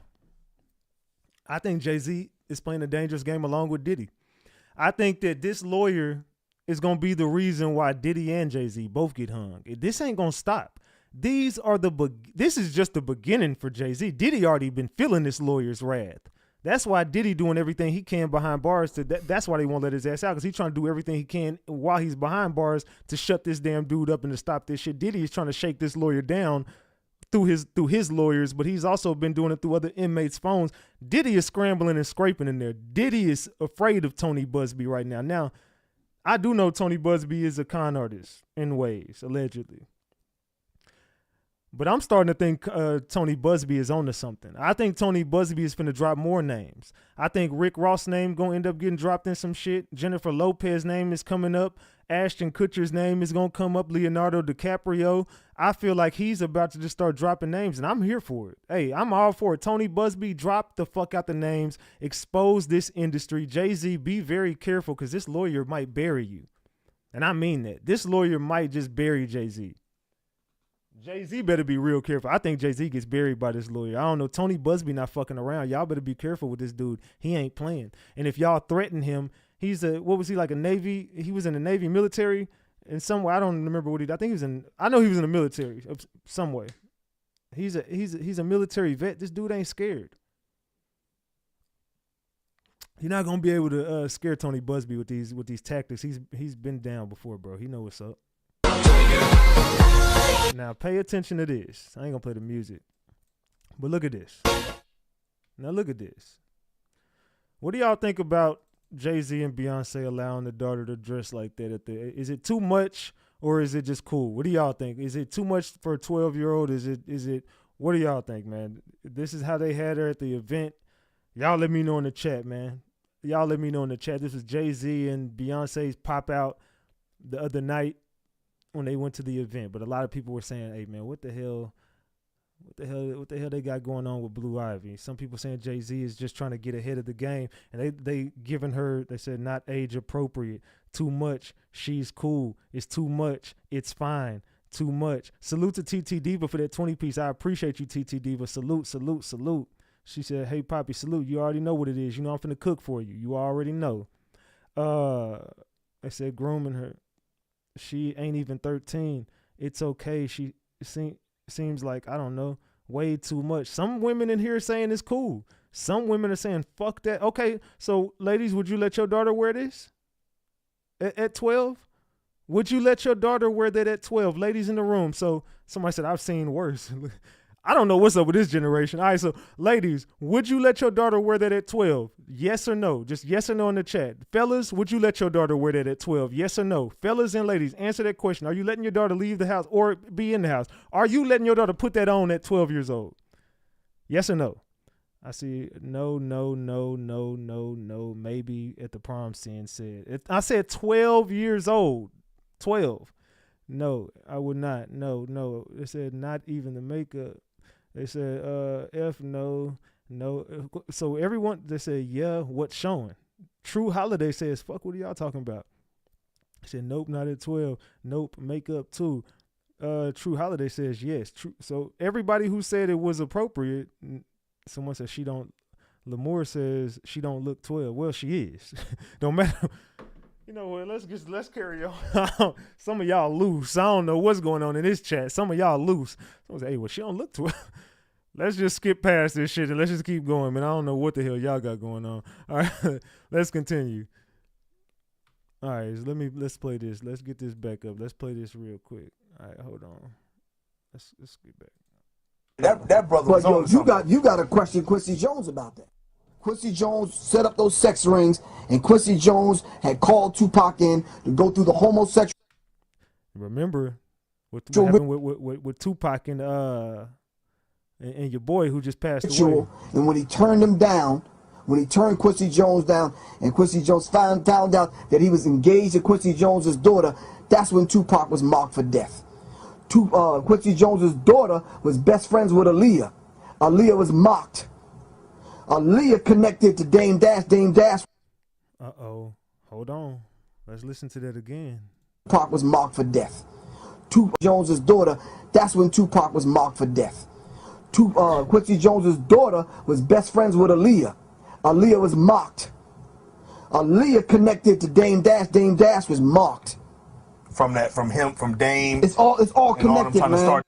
I think Jay-Z is playing a dangerous game along with Diddy. I think that this lawyer is going to be the reason why Diddy and Jay-Z both get hung. This ain't going to stop. This is just the beginning for Jay-Z. Diddy already been feeling this lawyer's wrath. That's why Diddy doing everything he can behind bars. That's why they won't let his ass out, because he's trying to do everything he can while he's behind bars to shut this damn dude up and to stop this shit. Diddy is trying to shake this lawyer down through his lawyers, but he's also been doing it through other inmates' phones. Diddy is scrambling and scraping in there. Diddy is afraid of Tony Busby right now. Now, I do know Tony Busby is a con artist in ways, allegedly. But I'm starting to think Tony Busby is onto something. I think Tony Busby is finna drop more names. I think Rick Ross' name gonna end up getting dropped in some shit. Jennifer Lopez's name is coming up. Ashton Kutcher's name is gonna come up. Leonardo DiCaprio. I feel like he's about to just start dropping names, and I'm here for it. Hey, I'm all for it. Tony Busby, drop the fuck out the names. Expose this industry. Jay-Z, be very careful, because this lawyer might bury you. And I mean that. This lawyer might just bury Jay-Z. Jay-Z better be real careful. I think Jay-Z gets buried by this lawyer. I don't know. Tony Busby not fucking around. Y'all better be careful with this dude. He ain't playing. And if y'all threaten him, what was he, like a Navy? He was in the Navy military in some way. I don't remember what I know he was in the military of some way. He's a military vet. This dude ain't scared. You're not gonna be able to scare Tony Busby with these tactics. He's been down before, bro. He know what's up. Now pay attention to this. I ain't gonna play the music, but look at this. Now look at this. What do y'all think about Jay-Z and Beyonce allowing the daughter to dress like that? Is it too much, or is it just cool? What do y'all think? Is it too much for a 12-year-old? Is it? What do y'all think, man? This is how they had her at the event. Y'all let me know in the chat, man. Y'all let me know in the chat. This was Jay-Z and Beyonce's pop out the other night when they went to the event. But a lot of people were saying, hey man, what the hell they got going on with Blue Ivy? Some people saying Jay-Z is just trying to get ahead of the game, and they giving her, they said, not age appropriate, too much, she's cool, it's too much, it's fine, too much. Salute to TT Diva for that 20 piece. I appreciate you, TT Diva. Salute, salute, salute. She said, hey Poppy, salute. You already know what it is. You know I'm finna cook for you. You already know. They said grooming her. She ain't even 13. It's okay. She seems like, I don't know, way too much. Some women in here are saying it's cool. Some women are saying, fuck that. Okay, so ladies, would you let your daughter wear this at 12? Would you let your daughter wear that at 12? Ladies in the room. So somebody said, I've seen worse. I don't know what's up with this generation. All right, so ladies, would you let your daughter wear that at 12? Yes or no? Just yes or no in the chat. Fellas, would you let your daughter wear that at 12? Yes or no? Fellas and ladies, answer that question. Are you letting your daughter leave the house or be in the house? Are you letting your daughter put that on at 12 years old? Yes or no? I see no, maybe at the prom scene said. I said 12 years old. 12. No, I would not. No. They said not even the makeup. They said F no. So everyone, they said, yeah, what's showing? True Holiday says, fuck, what are y'all talking about? I said, nope, not at 12. Nope, makeup too. True Holiday says yes. True. So everybody who said it was appropriate, someone says she don't. Lamore says she don't look 12. Well, she is. Don't matter. You know what? Let's carry on. Some of y'all loose. I don't know what's going on in this chat. Some of y'all loose. Someone say, hey, well, she don't look 12. Let's just skip past this shit and let's just keep going, man. I don't know what the hell y'all got going on. All right, let's continue. All right, so let's play this. Let's get this back up. Let's play this real quick. All right, hold on. Let's get back. That brother was on you got to question Quincy Jones about that. Quincy Jones set up those sex rings, and Quincy Jones had called Tupac in to go through the homosexual. Remember what happened with Tupac and your boy who just passed away. And when he turned him down, when he turned Quincy Jones down, and Quincy Jones found out that he was engaged to Quincy Jones's daughter, that's when Tupac was marked for death. Quincy Jones's daughter was best friends with Aaliyah. Aaliyah was mocked. Aaliyah connected to Dame Dash. Dame Dash. Uh-oh. Hold on. Let's listen to that again. Tupac was marked for death. Tupac Jones's daughter, that's when Tupac was marked for death. Quincy Jones's daughter was best friends with Aaliyah. Aaliyah was mocked. Aaliyah connected to Dame Dash. Dame Dash was mocked. From Dame. It's all connected, man.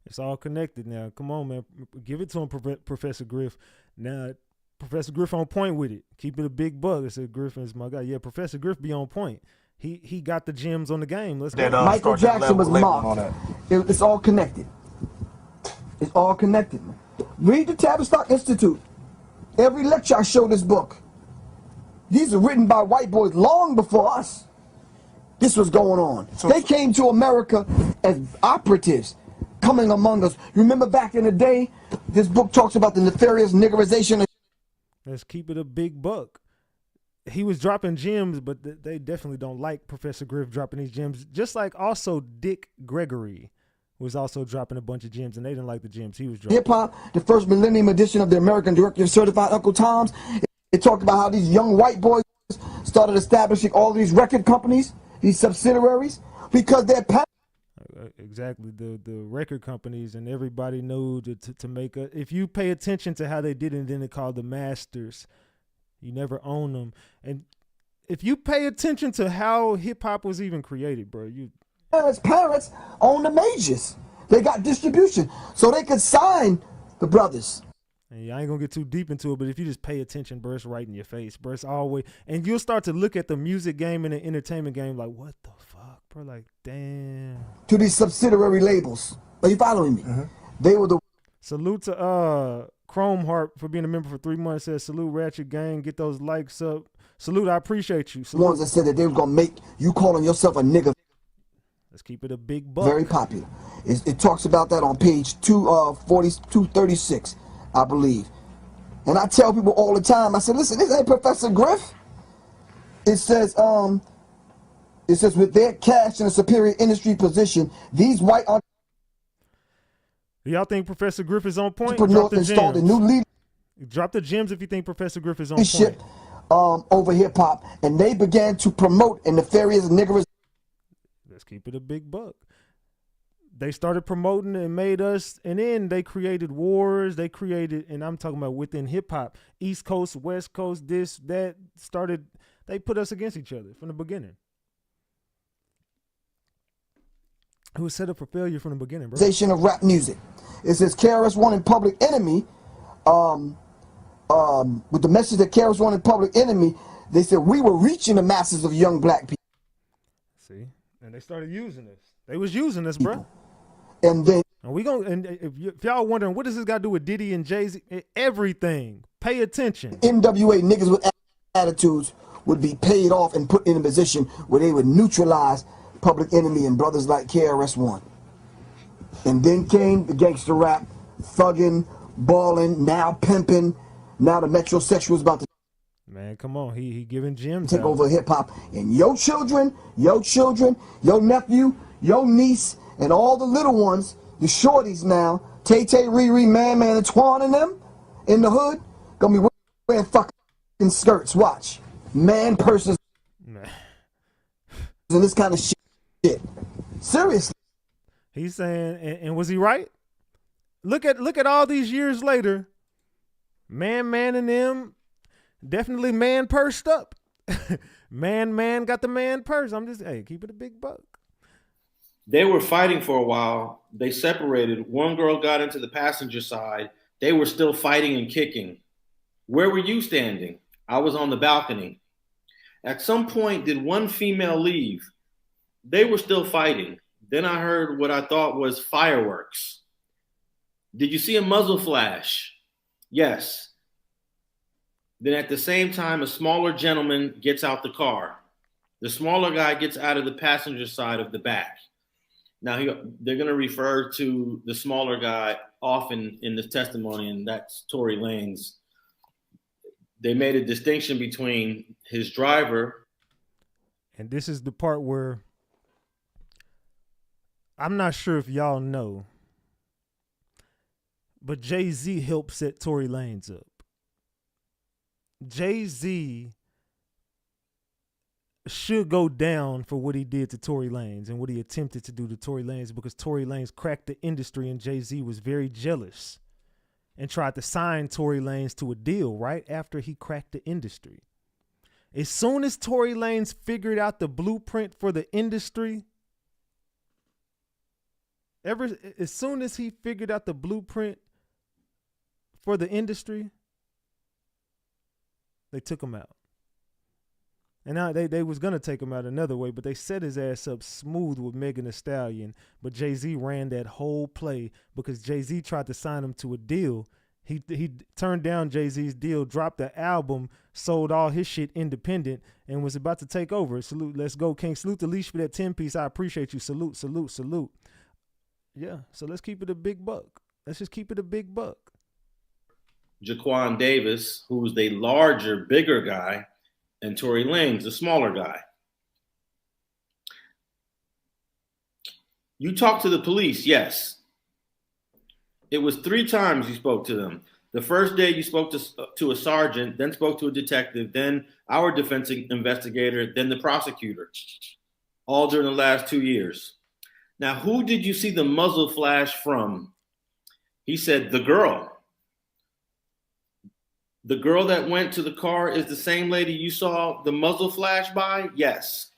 It's all connected now. Come on, man. Give it to him, Professor Griff. Now, Professor Griff on point with it. Keep it a big bug. I said Griffin is my guy. Yeah, Professor Griff be on point. He got the gems on the game. Let's go. Michael Jackson was mocked. It's all connected. It's all connected, man. Read the Tavistock Institute. Every lecture I show this book. These are written by white boys long before us. This was going on. They came to America as operatives, coming among us. Remember back in the day, this book talks about the nefarious niggerization. Let's keep it a big buck. He was dropping gems, but they definitely don't like Professor Griff dropping these gems. Just like also Dick Gregory was also dropping a bunch of gems, and they didn't like the gems he was dropping. Hip-hop, the first millennium edition of the American Directory of Certified Uncle Toms, it talked about how these young white boys started establishing all these record companies, these subsidiaries, because they're exactly the record companies, and everybody knew to make a. If you pay attention to how they did it, then they called the masters. You never own them, and if you pay attention to how hip hop was even created, bro, parents own the majors. They got distribution, so they could sign the brothers. And I ain't gonna get too deep into it, but if you just pay attention, bro, it's right in your face, bro. It's always, and you'll start to look at the music game and the entertainment game like, what the fuck, bro? Like, damn. To these subsidiary labels. Are you following me? Mm-hmm. They were the. Salute to Chrome Heart for being a member for 3 months. Says salute Ratchet Gang. Get those likes up. Salute, I appreciate you. Salute. Ones that said that they were gonna make you calling yourself a nigga. Let's keep it a big buck. Very popular. It talks about that on page 236. I believe. And I tell people all the time, I said, listen, this ain't Professor Griff. It says with their cash in a superior industry position, these white do y'all think Professor Griff is on point? Drop the installed a new leader. Drop the gems if you think Professor Griff is on point. Over hip hop, and they began to promote a nefarious niggerization. Let's keep it a big buck. They started promoting and made us, and then they created wars. They created, and I'm talking about within hip hop, East Coast, West Coast, this, that, started, they put us against each other from the beginning. It was set up for failure from the beginning, bro. Of rap music. It says KRS-One and Public Enemy, with the message that KRS-One and Public Enemy, they said we were reaching the masses of young black people. See? And they started using us. They was using us, bro. And then And if y'all wondering what does this got to do with Diddy and Jay-Z, everything. Pay attention. NWA niggas with attitudes would be paid off and put in a position where they would neutralize Public Enemy and brothers like KRS-One. And then came the gangster rap, thugging, balling, now pimping. Now the metrosexual's about to Man, come on. He giving gems take out. over hip hop. And your children, your nephew, your niece, and all the little ones, the shorties now, Tay Tay, Riri, Man, and Twan and them in the hood, gonna be wearing fucking skirts. Watch. Man purses Man. and this kind of shit. Seriously. He's saying, and was he right? Look at all these years later. Man and them definitely man pursed up. man got the man purse. I'm just, hey, keep it a big buck. They were fighting for a while. They separated. One girl got into the passenger side. They were still fighting and kicking. Where were you standing? I was on the balcony. At some point, did one female leave? They were still fighting. Then I heard what I thought was fireworks. Did you see a muzzle flash? Yes. Then at the same time, a smaller gentleman gets out the car. The smaller guy gets out of the passenger side of the back. Now, they're going to refer to the smaller guy often in this testimony, and that's Tory Lanez. They made a distinction between his driver. And this is the part where I'm not sure if y'all know, but Jay-Z helped set Tory Lanez up. Jay-Z should go down for what he did to Tory Lanez and what he attempted to do to Tory Lanez, because Tory Lanez cracked the industry and Jay-Z was very jealous and tried to sign Tory Lanez to a deal right after he cracked the industry. As soon as Tory Lanez figured out the blueprint for the industry, as soon as he figured out the blueprint for the industry, they took him out. And now they was going to take him out another way, but they set his ass up smooth with Megan Thee Stallion. But Jay-Z ran that whole play because Jay-Z tried to sign him to a deal. He turned down Jay-Z's deal, dropped the album, sold all his shit independent, and was about to take over. Salute, let's go, King. Salute the leash for that 10-piece. I appreciate you. Salute, salute, salute. Yeah, so let's keep it a big buck. Let's just keep it a big buck. Jaquan Davis, who's the larger, bigger guy, and Tory Lanez, the smaller guy. You talked to the police, yes. It was 3 times you spoke to them. The first day you spoke to a sergeant, then spoke to a detective, then our defense investigator, then the prosecutor, all during the last 2 years. Now, who did you see the muzzle flash from? He said, the girl. The girl that went to the car is the same lady you saw the muzzle flash by? Yes.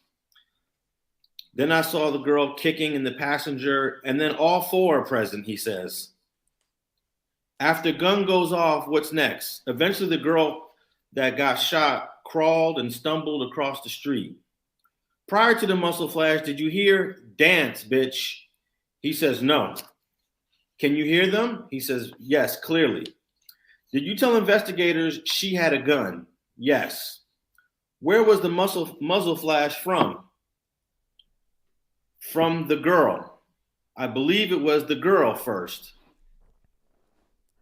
Then I saw the girl kicking in the passenger, and then all 4 are present, he says. After gun goes off, what's next? Eventually the girl that got shot crawled and stumbled across the street. Prior to the muzzle flash, did you hear dance, bitch? He says, no. Can you hear them? He says, yes, clearly. Did you tell investigators she had a gun? Yes. Where was the muzzle flash from? From the girl. I believe it was the girl first.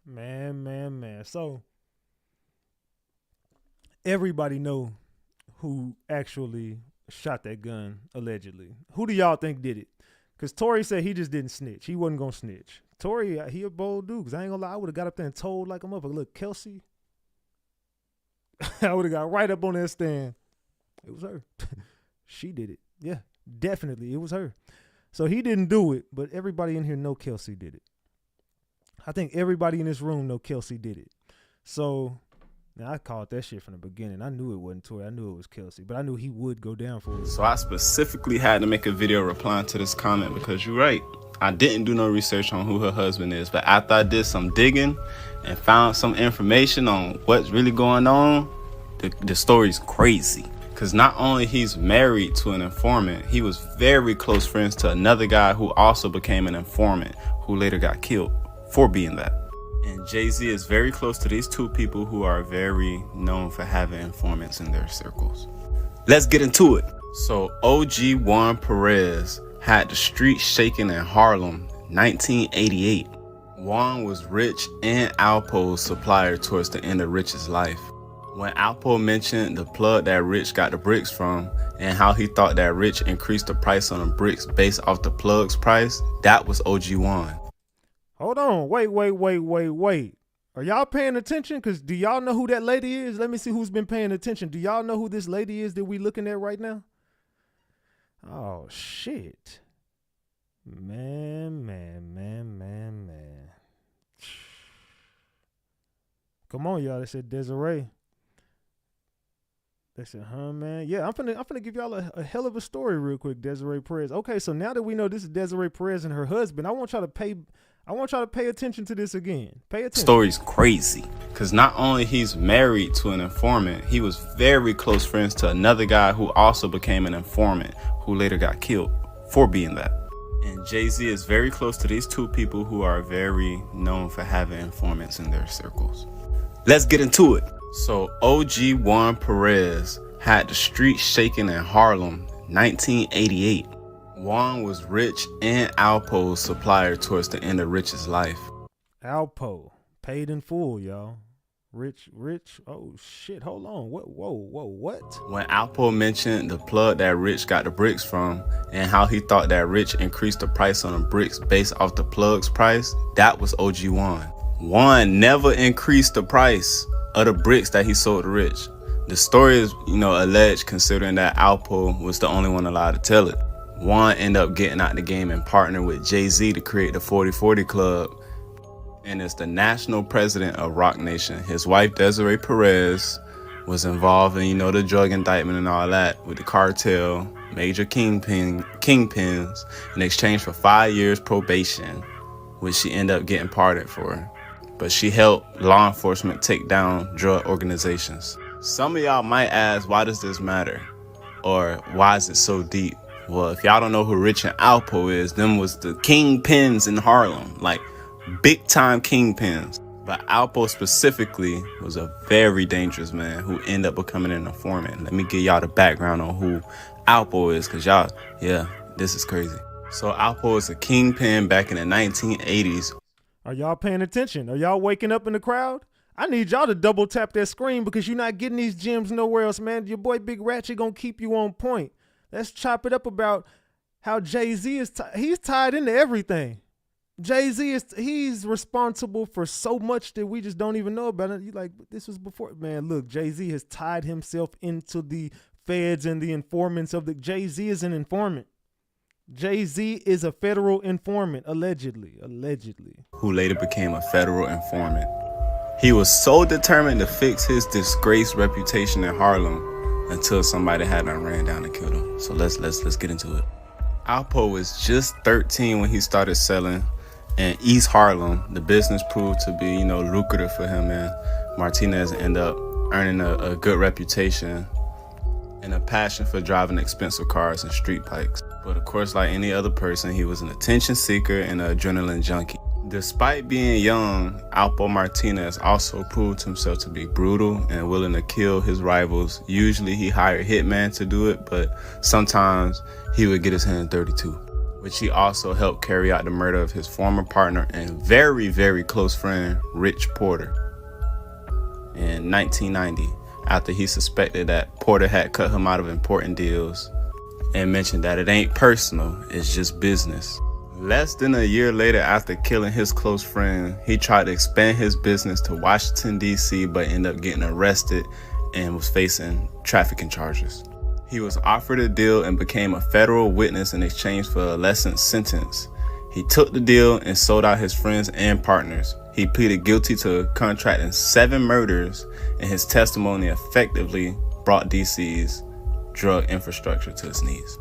Man. So everybody know who actually shot that gun, allegedly. Who do y'all think did it? Because Tory said he just didn't snitch. He wasn't going to snitch. Tory, he a bold dude. Because I ain't going to lie, I would have got up there and told like a motherfucker, look, Kelsey. I would have got right up on that stand. It was her. She did it. Yeah, definitely. It was her. So he didn't do it, but everybody in here know Kelsey did it. I think everybody in this room know Kelsey did it. So now I called that shit from the beginning. I knew it wasn't Tory. I knew it was Kelsey, but I knew he would go down for it. So I specifically had to make a video replying to this comment because you're right. I didn't do no research on who her husband is, but after I did some digging and found some information on what's really going on, the story's crazy. Because not only he's married to an informant, he was very close friends to another guy who also became an informant, who later got killed for being that. And Jay-Z is very close to these two people who are very known for having informants in their circles. Let's get into it. So OG Juan Perez had the street shaking in Harlem, 1988. Juan was Rich and Alpo's supplier towards the end of Rich's life. When Alpo mentioned the plug that Rich got the bricks from and how he thought that Rich increased the price on the bricks based off the plug's price, that was OG Juan. Hold on, wait. Are y'all paying attention? Because do y'all know who that lady is? Let me see who's been paying attention. Do y'all know who this lady is that we looking at right now? Oh, shit. Man. Come on, y'all. They said Desiree. They said, man? Yeah, I'm finna give y'all a hell of a story real quick, Desiree Perez. Okay, so now that we know this is Desiree Perez and her husband, I want y'all to pay attention to this again. Pay attention. Story's crazy. Because not only he's married to an informant, he was very close friends to another guy who also became an informant, who later got killed for being that. And Jay-Z is very close to these two people who are very known for having informants in their circles. Let's get into it. So OG Juan Perez had the street shaking in Harlem, 1988. Juan was Rich and Alpo's supplier towards the end of Rich's life. Alpo, paid in full, y'all. Rich. Oh shit, hold on. What? When Alpo mentioned the plug that Rich got the bricks from and how he thought that Rich increased the price on the bricks based off the plug's price, that was OG Juan. Juan never increased the price of the bricks that he sold to Rich. The story is, alleged, considering that Alpo was the only one allowed to tell it. Juan ended up getting out the game and partnered with Jay-Z to create the 4040 Club, and is the national president of Roc Nation. His wife, Desiree Perez, was involved in, the drug indictment and all that with the cartel, major kingpins, in exchange for 5 years probation, which she ended up getting pardoned for. But she helped law enforcement take down drug organizations. Some of y'all might ask, why does this matter? Or why is it so deep? Well, if y'all don't know who Rich and Alpo is, them was the kingpins in Harlem, like big time kingpins. But Alpo specifically was a very dangerous man who ended up becoming an informant. Let me give y'all the background on who Alpo is, because y'all, this is crazy. So Alpo is a kingpin back in the 1980s. Are y'all paying attention? Are y'all waking up in the crowd? I need y'all to double tap that screen because you're not getting these gems nowhere else, man. Your boy Big Ratchet gonna keep you on point. Let's chop it up about how Jay-Z is he's tied into everything. Jay-Z he's responsible for so much that we just don't even know about it. You like, this was before, man. Look, Jay-Z has tied himself into the feds and the informants of the. Jay-Z is an informant. Jay-Z is a federal informant, allegedly. Who later became a federal informant. He was so determined to fix his disgraced reputation in Harlem until somebody had him ran down and killed him. So let's get into it. Alpo was just 13 when he started selling in East Harlem. The business proved to be, lucrative for him, and Martinez ended up earning a good reputation and a passion for driving expensive cars and street bikes. But of course, like any other person, he was an attention seeker and an adrenaline junkie. Despite being young, Alpo Martinez also proved himself to be brutal and willing to kill his rivals. Usually he hired hitmen to do it, but sometimes he would get his hands dirty too, which he also helped carry out the murder of his former partner and very, very close friend, Rich Porter, in 1990, after he suspected that Porter had cut him out of important deals and mentioned that it ain't personal, it's just business. Less than a year later, after killing his close friend, he tried to expand his business to Washington, D.C., but ended up getting arrested and was facing trafficking charges. He was offered a deal and became a federal witness in exchange for a lessened sentence. He took the deal and sold out his friends and partners. He pleaded guilty to contracting 7 murders, and his testimony effectively brought D.C.'s drug infrastructure to its knees.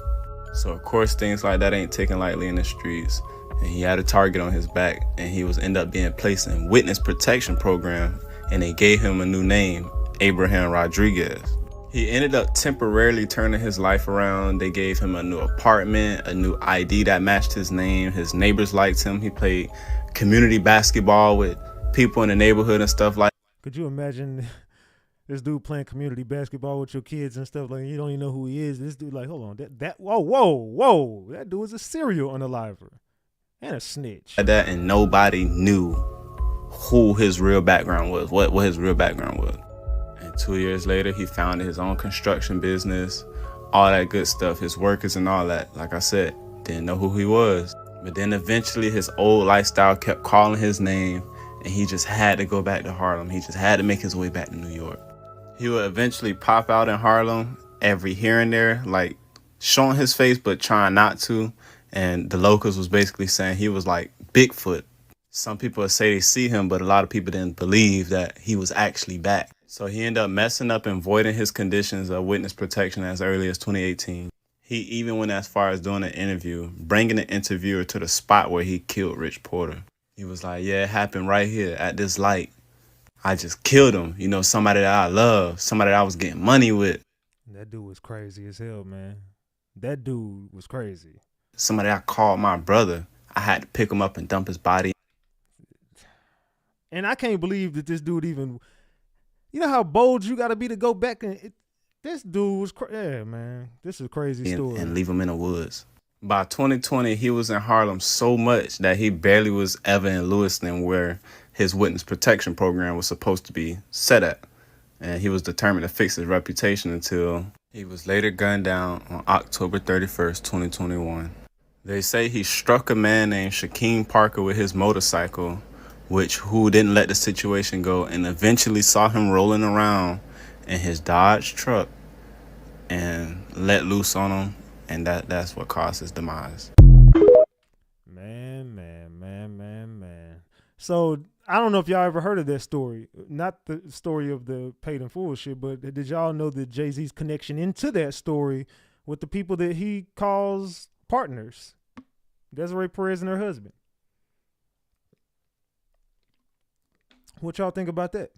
So of course things like that ain't taken lightly in the streets, and he had a target on his back, and he was end up being placed in witness protection program, and they gave him a new name, Abraham Rodriguez. He ended up temporarily turning his life around. They gave him a new apartment, a new ID that matched his name. His neighbors liked him. He played community basketball with people in the neighborhood and stuff like that. Could you imagine this dude playing community basketball with your kids and stuff? Like, you don't even know who he is. This dude, like, hold on, whoa. That dude is a serial unaliver and a snitch. That, and nobody knew who his real background was, what his real background was. And 2 years later, he founded his own construction business, all that good stuff, his workers and all that. Like I said, didn't know who he was. But then eventually his old lifestyle kept calling his name, and he just had to go back to Harlem. He just had to make his way back to New York. He would eventually pop out in Harlem every here and there, like showing his face but trying not to. And the locals was basically saying he was like Bigfoot. Some people would say they see him, but a lot of people didn't believe that he was actually back. So he ended up messing up and voiding his conditions of witness protection as early as 2018. He even went as far as doing an interview, bringing an interviewer to the spot where he killed Rich Porter. He was like, yeah, it happened right here at this light. I just killed him. You know, somebody that I love, somebody that I was getting money with. That dude was crazy as hell, man. That dude was crazy. Somebody I called my brother. I had to pick him up and dump his body. And I can't believe that this dude even... You know how bold you got to be to go back and... This dude was yeah, man. This is a crazy story. And leave him in the woods. By 2020, he was in Harlem so much that he barely was ever in Lewiston, where his witness protection program was supposed to be set at. And he was determined to fix his reputation until he was later gunned down on October 31st, 2021. They say he struck a man named Shaquem Parker with his motorcycle, who didn't let the situation go and eventually saw him rolling around in his Dodge truck and let loose on him, and that's what caused his demise. Man. So I don't know if y'all ever heard of that story. Not the story of the paid in full shit, but did y'all know that Jay-Z's connection into that story with the people that he calls partners? Desiree Perez and her husband. What y'all think about that?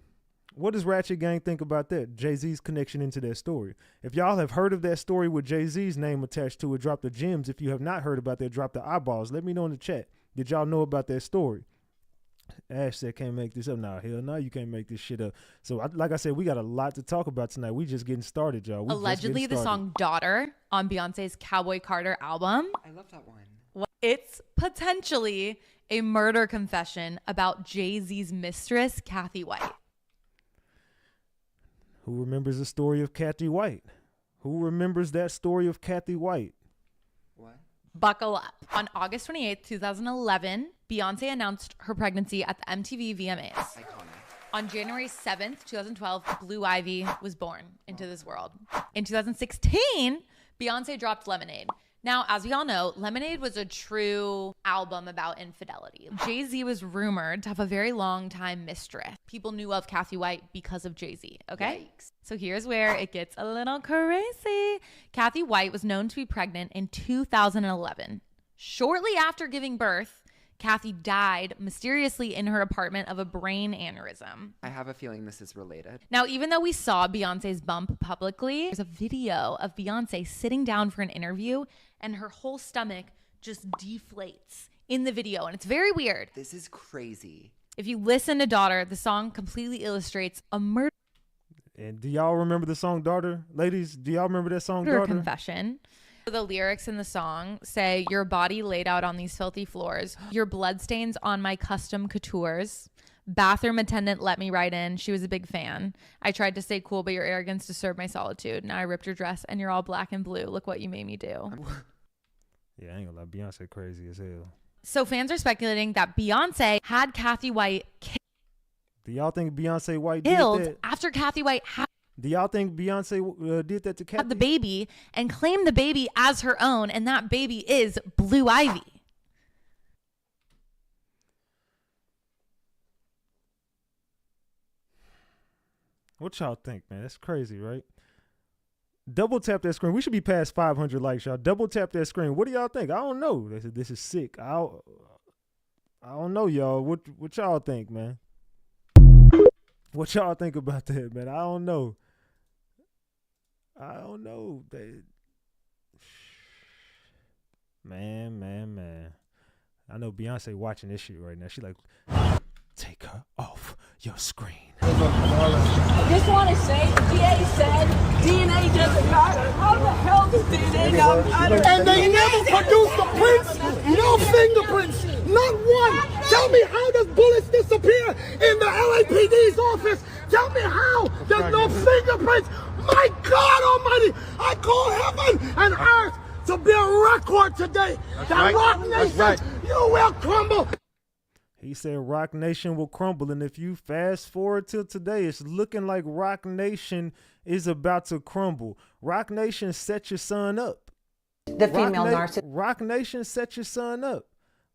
What does Ratchet Gang think about that? Jay-Z's connection into that story. If y'all have heard of that story with Jay-Z's name attached to it, drop the gems. If you have not heard about that, drop the eyeballs. Let me know in the chat. Did y'all know about that story? Ash said, can't make this up. Nah, hell no, you can't make this shit up. So, like I said, we got a lot to talk about tonight. We just getting started, y'all. Allegedly, the song Daughter on Beyonce's Cowboy Carter album. I love that one. It's potentially a murder confession about Jay-Z's mistress, Kathy White. Who remembers the story of Kathy White? Who remembers that story of Kathy White? What? Buckle up. On August 28th, 2011, Beyonce announced her pregnancy at the MTV VMAs. Iconic. On January 7th, 2012, Blue Ivy was born into this world. In 2016, Beyonce dropped Lemonade. Now, as we all know, Lemonade was a true album about infidelity. Jay-Z was rumored to have a very long time mistress. People knew of Kathy White because of Jay-Z, okay? Yikes. So here's where it gets a little crazy. Kathy White was known to be pregnant in 2011. Shortly after giving birth, Kathy died mysteriously in her apartment of a brain aneurysm. I have a feeling this is related. Now, even though we saw Beyonce's bump publicly, there's a video of Beyonce sitting down for an interview and her whole stomach just deflates in the video. And it's very weird. This is crazy. If you listen to Daughter, the song completely illustrates a murder And do y'all remember the song Daughter? Ladies, do y'all remember that song Daughter? confession. The lyrics in the song say, your body laid out on these filthy floors, your bloodstains on my custom coutures. Bathroom attendant let me right in. She was a big fan. I tried to stay cool, but your arrogance disturbed my solitude. Now I ripped your dress and you're all black and blue. Look what you made me do. Yeah, I ain't gonna lie. Beyonce crazy as hell. So fans are speculating that Beyonce had Kathy White Do y'all think Beyonce White killed did that? after Kathy White had Do y'all think Beyonce did that to Kathy? the baby and claimed the baby as her own, and that baby is Blue Ivy? What y'all think, man? That's crazy, right? Double tap that screen. We should be past 500 likes, y'all. Double tap that screen. What do y'all think? I don't know. This is sick. I don't know, y'all. What y'all think, man? What y'all think about that, man? I don't know. I don't know. Man. I know Beyonce watching this shit right now. She like, take her off your screen. I just want to say, the DA said DNA doesn't matter. How the hell does DNA not matter? And they never produced the prints, no fingerprints, not one. Tell me, how does bullets disappear in the LAPD's office? Tell me how there's no fingerprints. My God Almighty, I call heaven and earth to be a record today. That Rock Nation, you will crumble. He said Rock Nation will crumble. And if you fast forward till today, it's looking like Rock Nation is about to crumble. Rock Nation, set your son up. The female narcissist. Rock Nation, set your son up.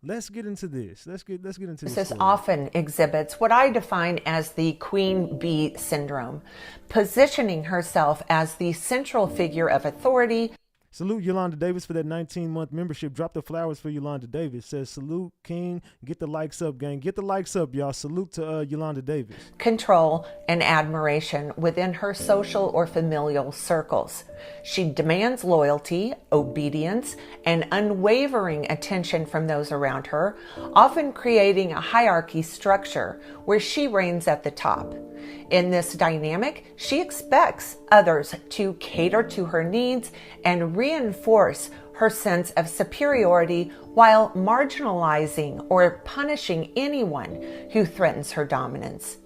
Let's get into this. Let's get into this. Often exhibits what I define as the queen bee syndrome, positioning herself as the central figure of authority. Salute Yolanda Davis for that 19-month membership. Drop the flowers for Yolanda Davis. Says, salute, King. Get the likes up, gang. Get the likes up, y'all. Salute to Yolanda Davis. Control and admiration within her social or familial circles. She demands loyalty, obedience, and unwavering attention from those around her, often creating a hierarchy structure where she reigns at the top. In this dynamic, she expects others to cater to her needs and reinforce her sense of superiority while marginalizing or punishing anyone who threatens her dominance.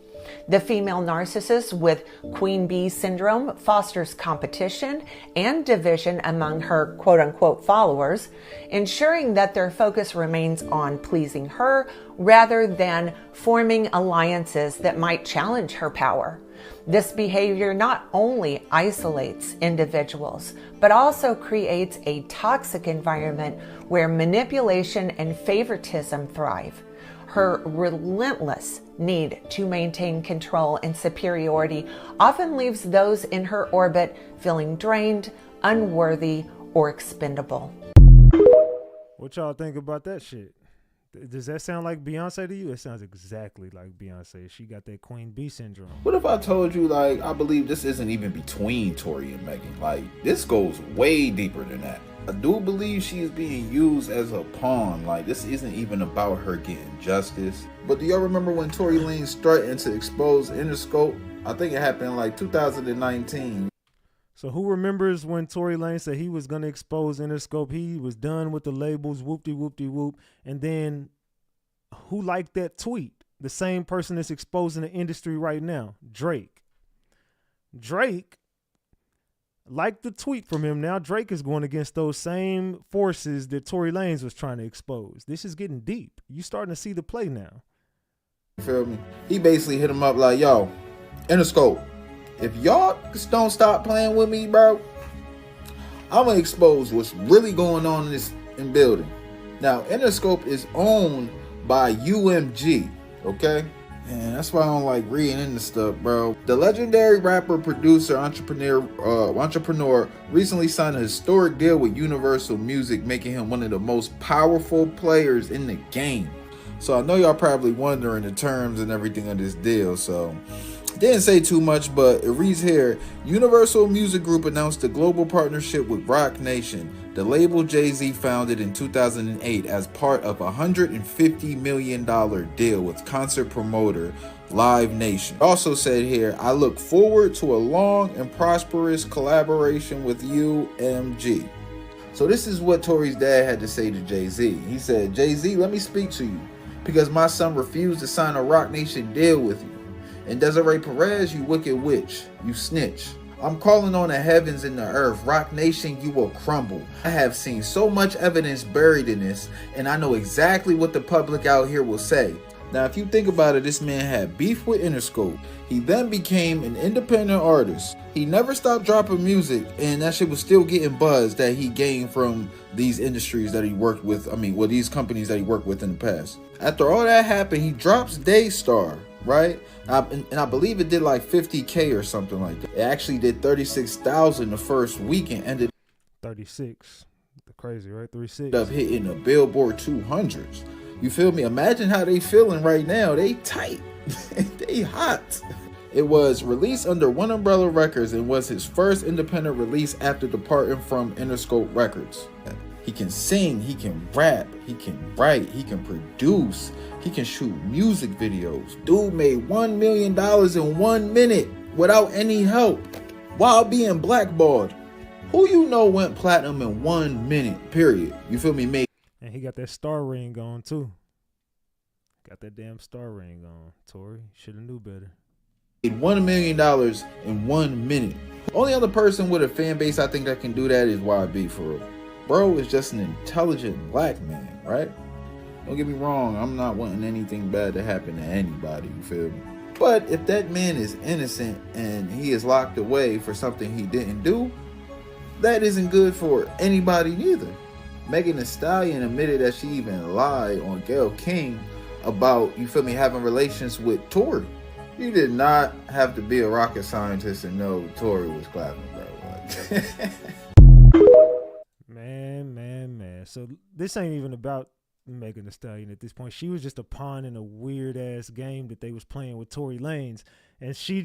The female narcissist with queen bee syndrome fosters competition and division among her quote-unquote followers, ensuring that their focus remains on pleasing her rather than forming alliances that might challenge her power. This behavior not only isolates individuals, but also creates a toxic environment where manipulation and favoritism thrive. Her relentless need to maintain control and superiority often leaves those in her orbit feeling drained, unworthy, or expendable. What y'all think about that shit? Does that sound like Beyonce to you? It sounds exactly like Beyonce. She got that queen bee syndrome. What if I told you, like, I believe this isn't even between Tory and Megan? Like, this goes way deeper than that. I do believe she is being used as a pawn. Like, this isn't even about her getting justice. But do y'all remember when Tory Lanez threatened to expose Interscope? I think it happened in like 2019. So who remembers when Tory Lanez said he was going to expose Interscope? He was done with the labels, whoop-de-whoop-de-whoop. And then who liked that tweet? The same person that's exposing the industry right now, Drake. Drake liked the tweet from him. Now Drake is going against those same forces that Tory Lanez was trying to expose. This is getting deep. You starting to see the play now. You feel me? He basically hit him up like, yo, Interscope, if y'all don't stop playing with me, bro, I'm going to expose what's really going on in this building. Now, Interscope is owned by UMG, okay? Man, that's why I don't like reading into stuff, bro. The legendary rapper, producer, entrepreneur recently signed a historic deal with Universal Music, making him one of the most powerful players in the game. So I know y'all probably wondering the terms and everything of this deal, so didn't say too much, but it reads here, Universal Music Group announced a global partnership with Rock Nation, the label Jay-Z founded in 2008 as part of a $150 million deal with concert promoter Live Nation. Also said here, I look forward to a long and prosperous collaboration with UMG. So this is what Tory's dad had to say to Jay-Z. He said, Jay-Z, let me speak to you because my son refused to sign a Rock Nation deal with you. And Desiree Perez, you wicked witch, you snitch. I'm calling on the heavens and the earth. Rock Nation, you will crumble. I have seen so much evidence buried in this, and I know exactly what the public out here will say. Now, if you think about it, this man had beef with Interscope. He then became an independent artist. He never stopped dropping music, and that shit was still getting buzz that he gained from these industries that he worked with. These companies that he worked with in the past. After all that happened, he drops Daystar, right? And I believe it did like 50K or something like that. It actually did 36,000 the first weekend. Ended 36. Crazy, right? 36. Up hitting the Billboard 200s. You feel me? Imagine how they feeling right now. They tight. They hot. It was released under One Umbrella Records and was his first independent release after departing from Interscope Records. He can sing, he can rap, he can write, he can produce, he can shoot music videos. Dude made $1 million in 1 minute without any help while being blackballed. Who you know went platinum in 1 minute, period? You feel me? And he got that star ring on too. Got that damn star ring on. Tory, should have knew better. $1 million in 1 minute. Only other person with a fan base I think that can do that is YB, for real. Bro is just an intelligent black man, right? Don't get me wrong, I'm not wanting anything bad to happen to anybody, you feel me? But if that man is innocent and he is locked away for something he didn't do, that isn't good for anybody neither. Megan Thee Stallion admitted that she even lied on Gayle King about, you feel me, having relations with Tory. You did not have to be a rocket scientist and know Tory was clapping, bro. Man. So this ain't even about Megan Thee Stallion at this point. She was just a pawn in a weird ass game that they was playing with Tory Lanez, and she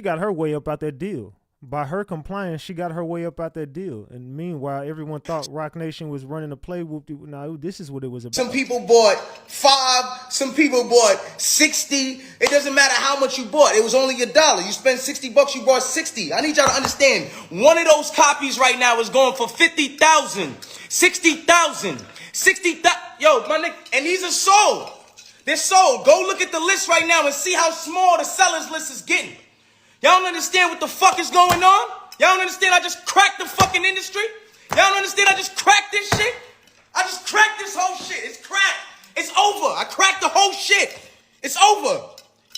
got her way up out that deal. By her compliance, she got her way up out that deal. And meanwhile, everyone thought Rock Nation was running a play. No, this is what it was about. Some people bought 5, some people bought 60. It doesn't matter how much you bought. It was only $1. You spent $60, you bought 60. I need y'all to understand. One of those copies right now is going for 50,000, 60,000, 60,000. Yo, my nigga, and these are sold. They're sold. Go look at the list right now and see how small the sellers list is getting. Y'all don't understand what the fuck is going on? Y'all don't understand I just cracked the fucking industry? Y'all don't understand I just cracked this shit? I just cracked this whole shit. It's cracked. It's over. I cracked the whole shit. It's over.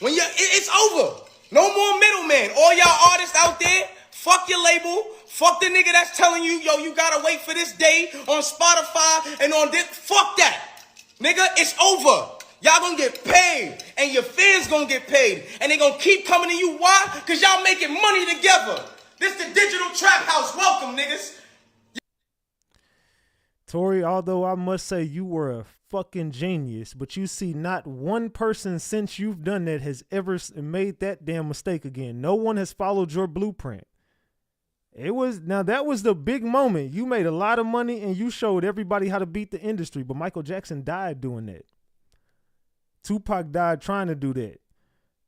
It's over. No more middleman. All y'all artists out there, fuck your label. Fuck the nigga that's telling you, yo, you gotta wait for this day on Spotify and on this. Fuck that. Nigga, it's over. Y'all gonna get paid, and your fans gonna get paid, and they gonna keep coming to you. Why? Because y'all making money together. This the digital trap house. Welcome, niggas. Tory, although I must say you were a fucking genius, but you see not one person since you've done that has ever made that damn mistake again. No one has followed your blueprint. That was the big moment. You made a lot of money, and you showed everybody how to beat the industry, but Michael Jackson died doing that. Tupac died trying to do that.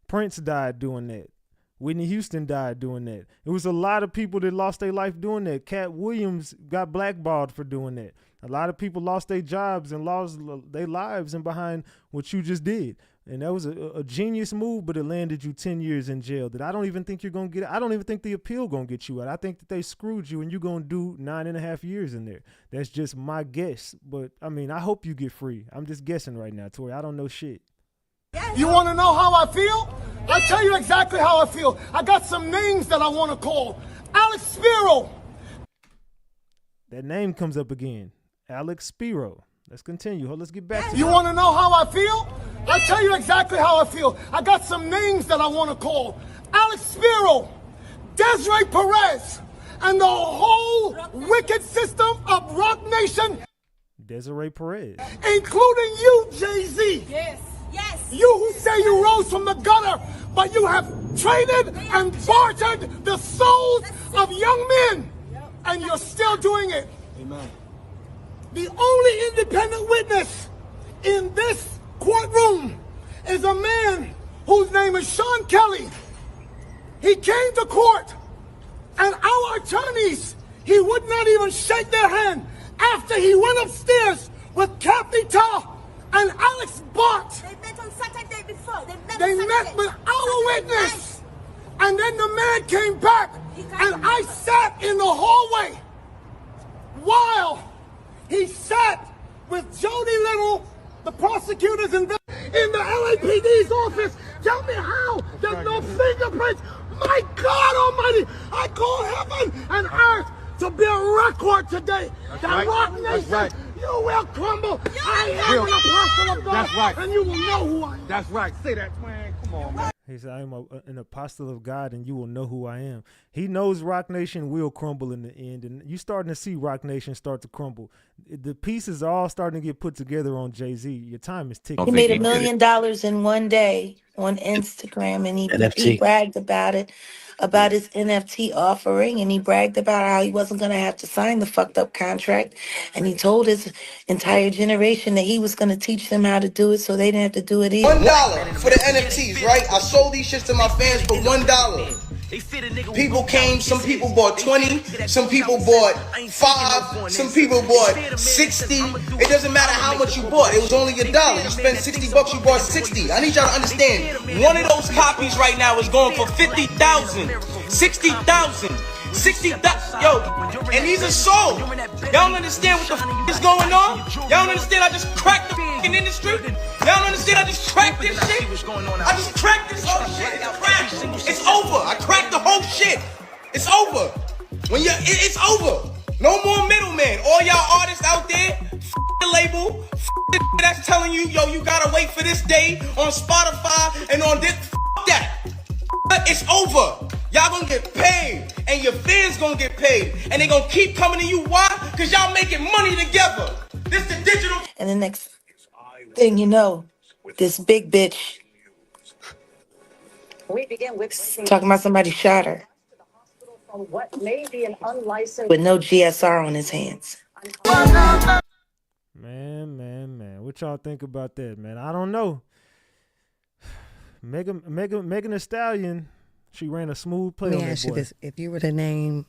Prince died doing that. Whitney Houston died doing that. It was a lot of people that lost their life doing that. Cat Williams got blackballed for doing that. A lot of people lost their jobs and lost their lives and behind what you just did. And that was a genius move, but it landed you 10 years in jail. That I don't even think you're going to get. I don't even think the appeal going to get you out. I think that they screwed you and you're going to do 9.5 years in there. That's just my guess. But, I mean, I hope you get free. I'm just guessing right now, Tory. I don't know shit. You want to know how I feel? I'll tell you exactly how I feel. I got some names that I want to call. Alex Spiro. That name comes up again. Alex Spiro. Let's continue. Let's get back to You want to know how I feel? I'll tell you exactly how I feel. I got some names that I want to call. Alex Spiro, Desiree Perez, and the whole wicked system of Rock Nation. Desiree Perez. Including you, Jay-Z. Yes. Yes. You who say you rose from the gutter, but you have traded and bartered the souls of young men, and you're still doing it. Amen. The only independent witness in this courtroom is a man whose name is Sean Kelly. He came to court, and our attorneys, he would not even shake their hand after he went upstairs with Kathy Ta and Alex Bott. They met on Saturday before. They met with our witness. And then the man came back, and I sat in the hallway while he sat with Jody Little, the prosecutors in the LAPD's office. Tell me how there's no fingerprints. My God Almighty, I call heaven and earth to be a record today. That Rock Nation, you will crumble. I am an apostle of God, and you will know who I am. That's right. Say that, man. Come on, man. He said, I am an apostle of God, and you will know who I am. He knows Rock Nation will crumble in the end, and you starting to see Rock Nation start to crumble. The pieces are all starting to get put together on Jay-Z. Your time is ticking. He made $1 million in one day on Instagram, and he NFT. bragged about it, about his NFT offering, and he bragged about how he wasn't gonna have to sign the fucked up contract, and he told his entire generation that he was gonna teach them how to do it, so they didn't have to do it either. $1 for the NFTs, right? I sold these shits to my fans for $1. People came, some people bought 20, some people bought 5, some people bought 60. It doesn't matter how much you bought, it was only $1. You spent 60 bucks, you bought 60. I need y'all to understand, one of those copies right now is going for 50,000, 60,000. 60,000, yo, and these are sold. Y'all don't understand what the is going on? Y'all don't understand I just cracked the industry? Y'all don't understand I just cracked this shit? I just cracked this whole shit. It's cracked. It's over. I cracked the whole shit. It's over. It's over. No more middleman. All y'all artists out there, the label, that's telling you, yo, you gotta wait for this day on Spotify and on this, that. It's over. Y'all gonna get paid, and your fans gonna get paid, and they gonna keep coming to you. Why? Because y'all making money together. This the digital. And the next thing you know, this big bitch talking about somebody shot her with no GSR on his hands. Man. What y'all think about that, man? I don't know. Megan Thee Stallion, she ran a smooth play on Let me that ask you boy. this. If you were to name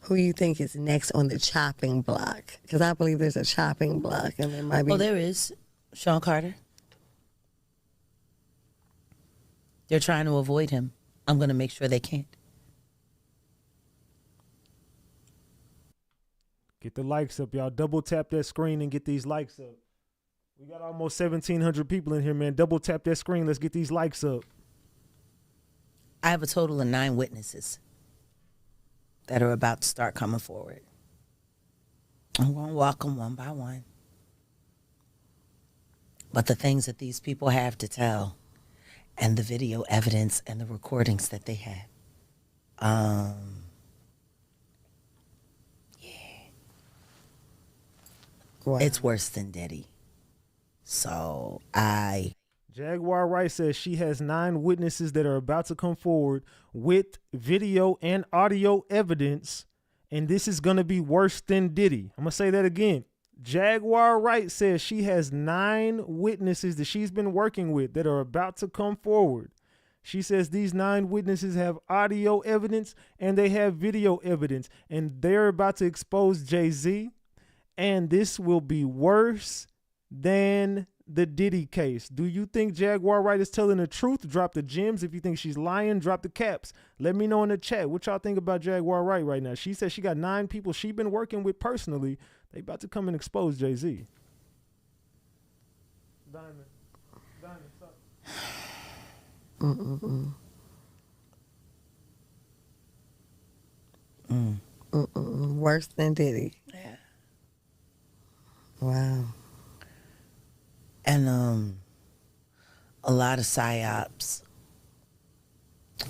who you think is next on the chopping block, because I believe there's a chopping block, and there might be. Oh, there is. Sean Carter. They're trying to avoid him. I'm going to make sure they can't. Get the likes up, y'all. Double tap that screen and get these likes up. We got almost 1,700 people in here, man. Double tap that screen. Let's get these likes up. I have a total of 9 witnesses that are about to start coming forward. I'm going to walk them one by one. But the things that these people have to tell, and the video evidence and the recordings that they have, it's worse than Diddy. So Jaguar Wright says she has 9 witnesses that are about to come forward with video and audio evidence, and this is going to be worse than Diddy. I'm going to say that again. Jaguar Wright says she has 9 witnesses that she's been working with that are about to come forward. She says these 9 witnesses have audio evidence and they have video evidence, and they're about to expose Jay-Z, and this will be worse than the Diddy case. Do you think Jaguar Wright is telling the truth? Drop the gems. If you think she's lying, drop the caps. Let me know in the chat what y'all think about Jaguar Wright right now. She says she got 9 people she been working with personally. They about to come and expose Jay-Z. Diamond, stop. Worse than Diddy. Yeah. Wow. And a lot of psyops,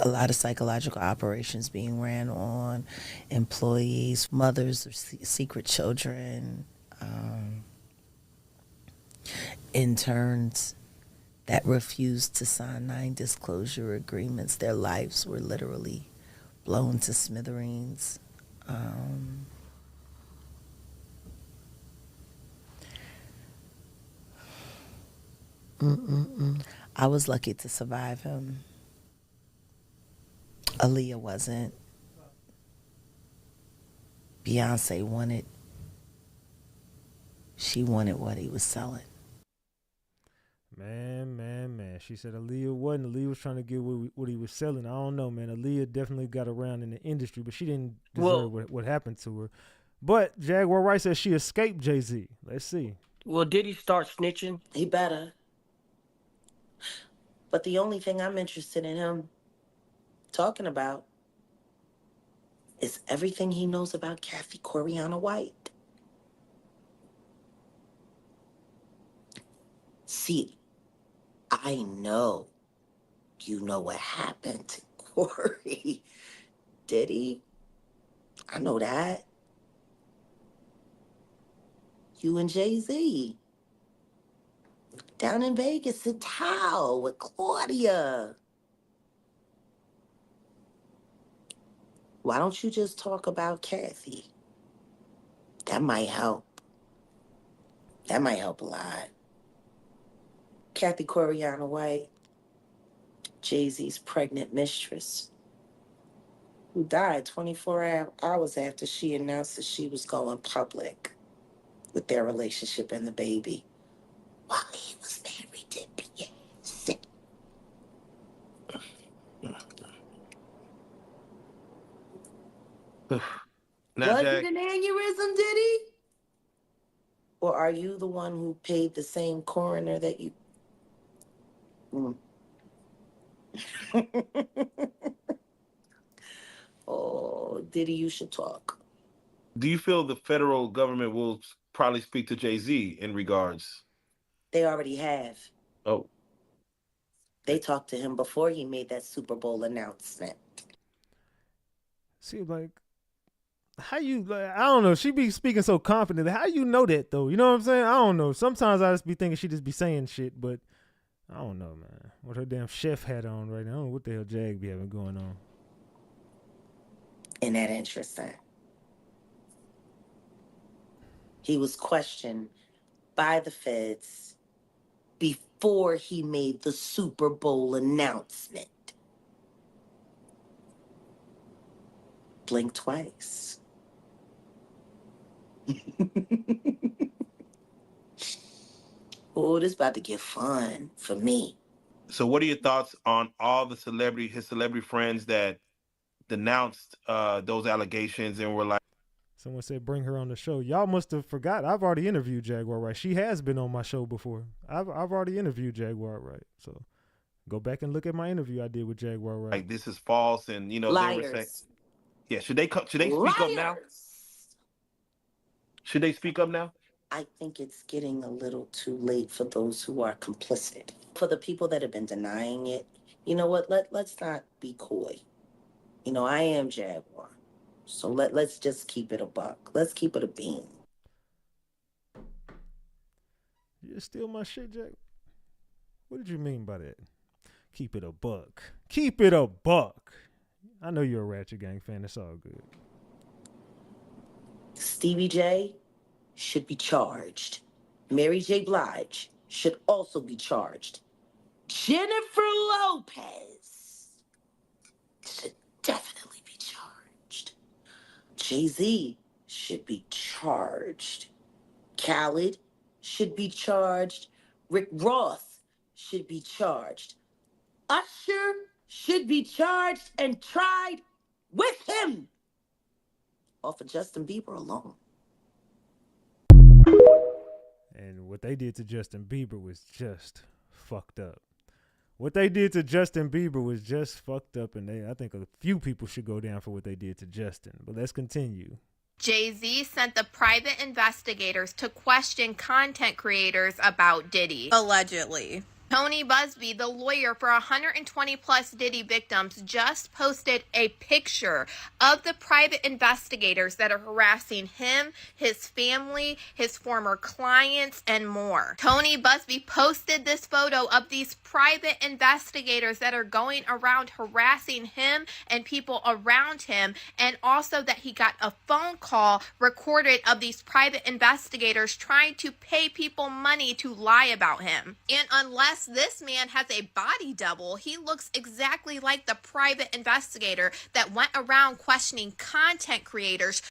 a lot of psychological operations being ran on employees, mothers of secret children, interns that refused to sign non-disclosure agreements. Their lives were literally blown to smithereens. I was lucky to survive him. Aaliyah wasn't. Beyoncé wanted. She wanted what he was selling. Man. She said Aaliyah wasn't. Aaliyah was trying to get what he was selling. I don't know, man. Aaliyah definitely got around in the industry, but she didn't deserve what happened to her. But Jaguar Wright says she escaped Jay-Z. Let's see. Well, did he start snitching? He better. But the only thing I'm interested in him talking about is everything he knows about Kathy Coriana White. See, I know you know what happened to Corey. Diddy? I know that. You and Jay-Z. Down in Vegas at Tao with Claudia. Why don't you just talk about Kathy? That might help. That might help a lot. Kathy Coriana White, Jay-Z's pregnant mistress, who died 24 hours after she announced that she was going public with their relationship and the baby while he was married to Beyoncé. Now, Was Jack, it an aneurysm, Diddy? Or are you the one who paid the same coroner that you... Oh, Diddy, you should talk. do you feel the federal government will probably speak to Jay-Z in regards? They already have. Oh. They talked to him before he made that Super Bowl announcement. See, like, how you, like, I don't know. She be speaking so confidently. How you know that, though? You know what I'm saying? I don't know. Sometimes I just be thinking she just be saying shit, but I don't know, man. With her damn chef hat on right now, I don't know what the hell Jag be having going on. Isn't that interesting? He was questioned by the feds before he made the Super Bowl announcement. Blink twice. Oh, this about to get fun for me. So what are your thoughts on all the his celebrity friends that denounced those allegations and were like, Someone said bring her on the show. Y'all must have forgot. I've already interviewed Jaguar Wright. She has been on my show before. I've already interviewed Jaguar Wright. So go back and look at my interview I did with Jaguar Wright. like this is false, and you know Liars. they were saying, yeah, should they speak up now? Should they speak up now? I think it's getting a little too late for those who are complicit. For the people that have been denying it, you know what? Let's not be coy. You know, I am Jaguar. So let's just keep it a buck. Let's keep it a bean. You just steal my shit, Jack? What did you mean by that? Keep it a buck. Keep it a buck. I know you're a Ratchet Gang fan. It's all good. Stevie J should be charged. Mary J. Blige should also be charged. Jennifer Lopez should definitely be charged. Jay-Z should be charged. Khaled should be charged. Rick Ross should be charged. Usher should be charged and tried with him. Or for Justin Bieber alone. And what they did to Justin Bieber was just fucked up. What they did to Justin Bieber was just fucked up, and I think a few people should go down for what they did to Justin. But let's continue. Jay-Z sent the private investigators to question content creators about Diddy. Allegedly. Tony Busby, the lawyer for 120 plus Diddy victims, just posted a picture of the private investigators that are harassing him, his family, his former clients, and more. Tony Busby posted this photo of these private investigators that are going around harassing him and people around him, and also that he got a phone call recorded of these private investigators trying to pay people money to lie about him. And unless this man has a body double, he looks exactly like the private investigator that went around questioning content creators.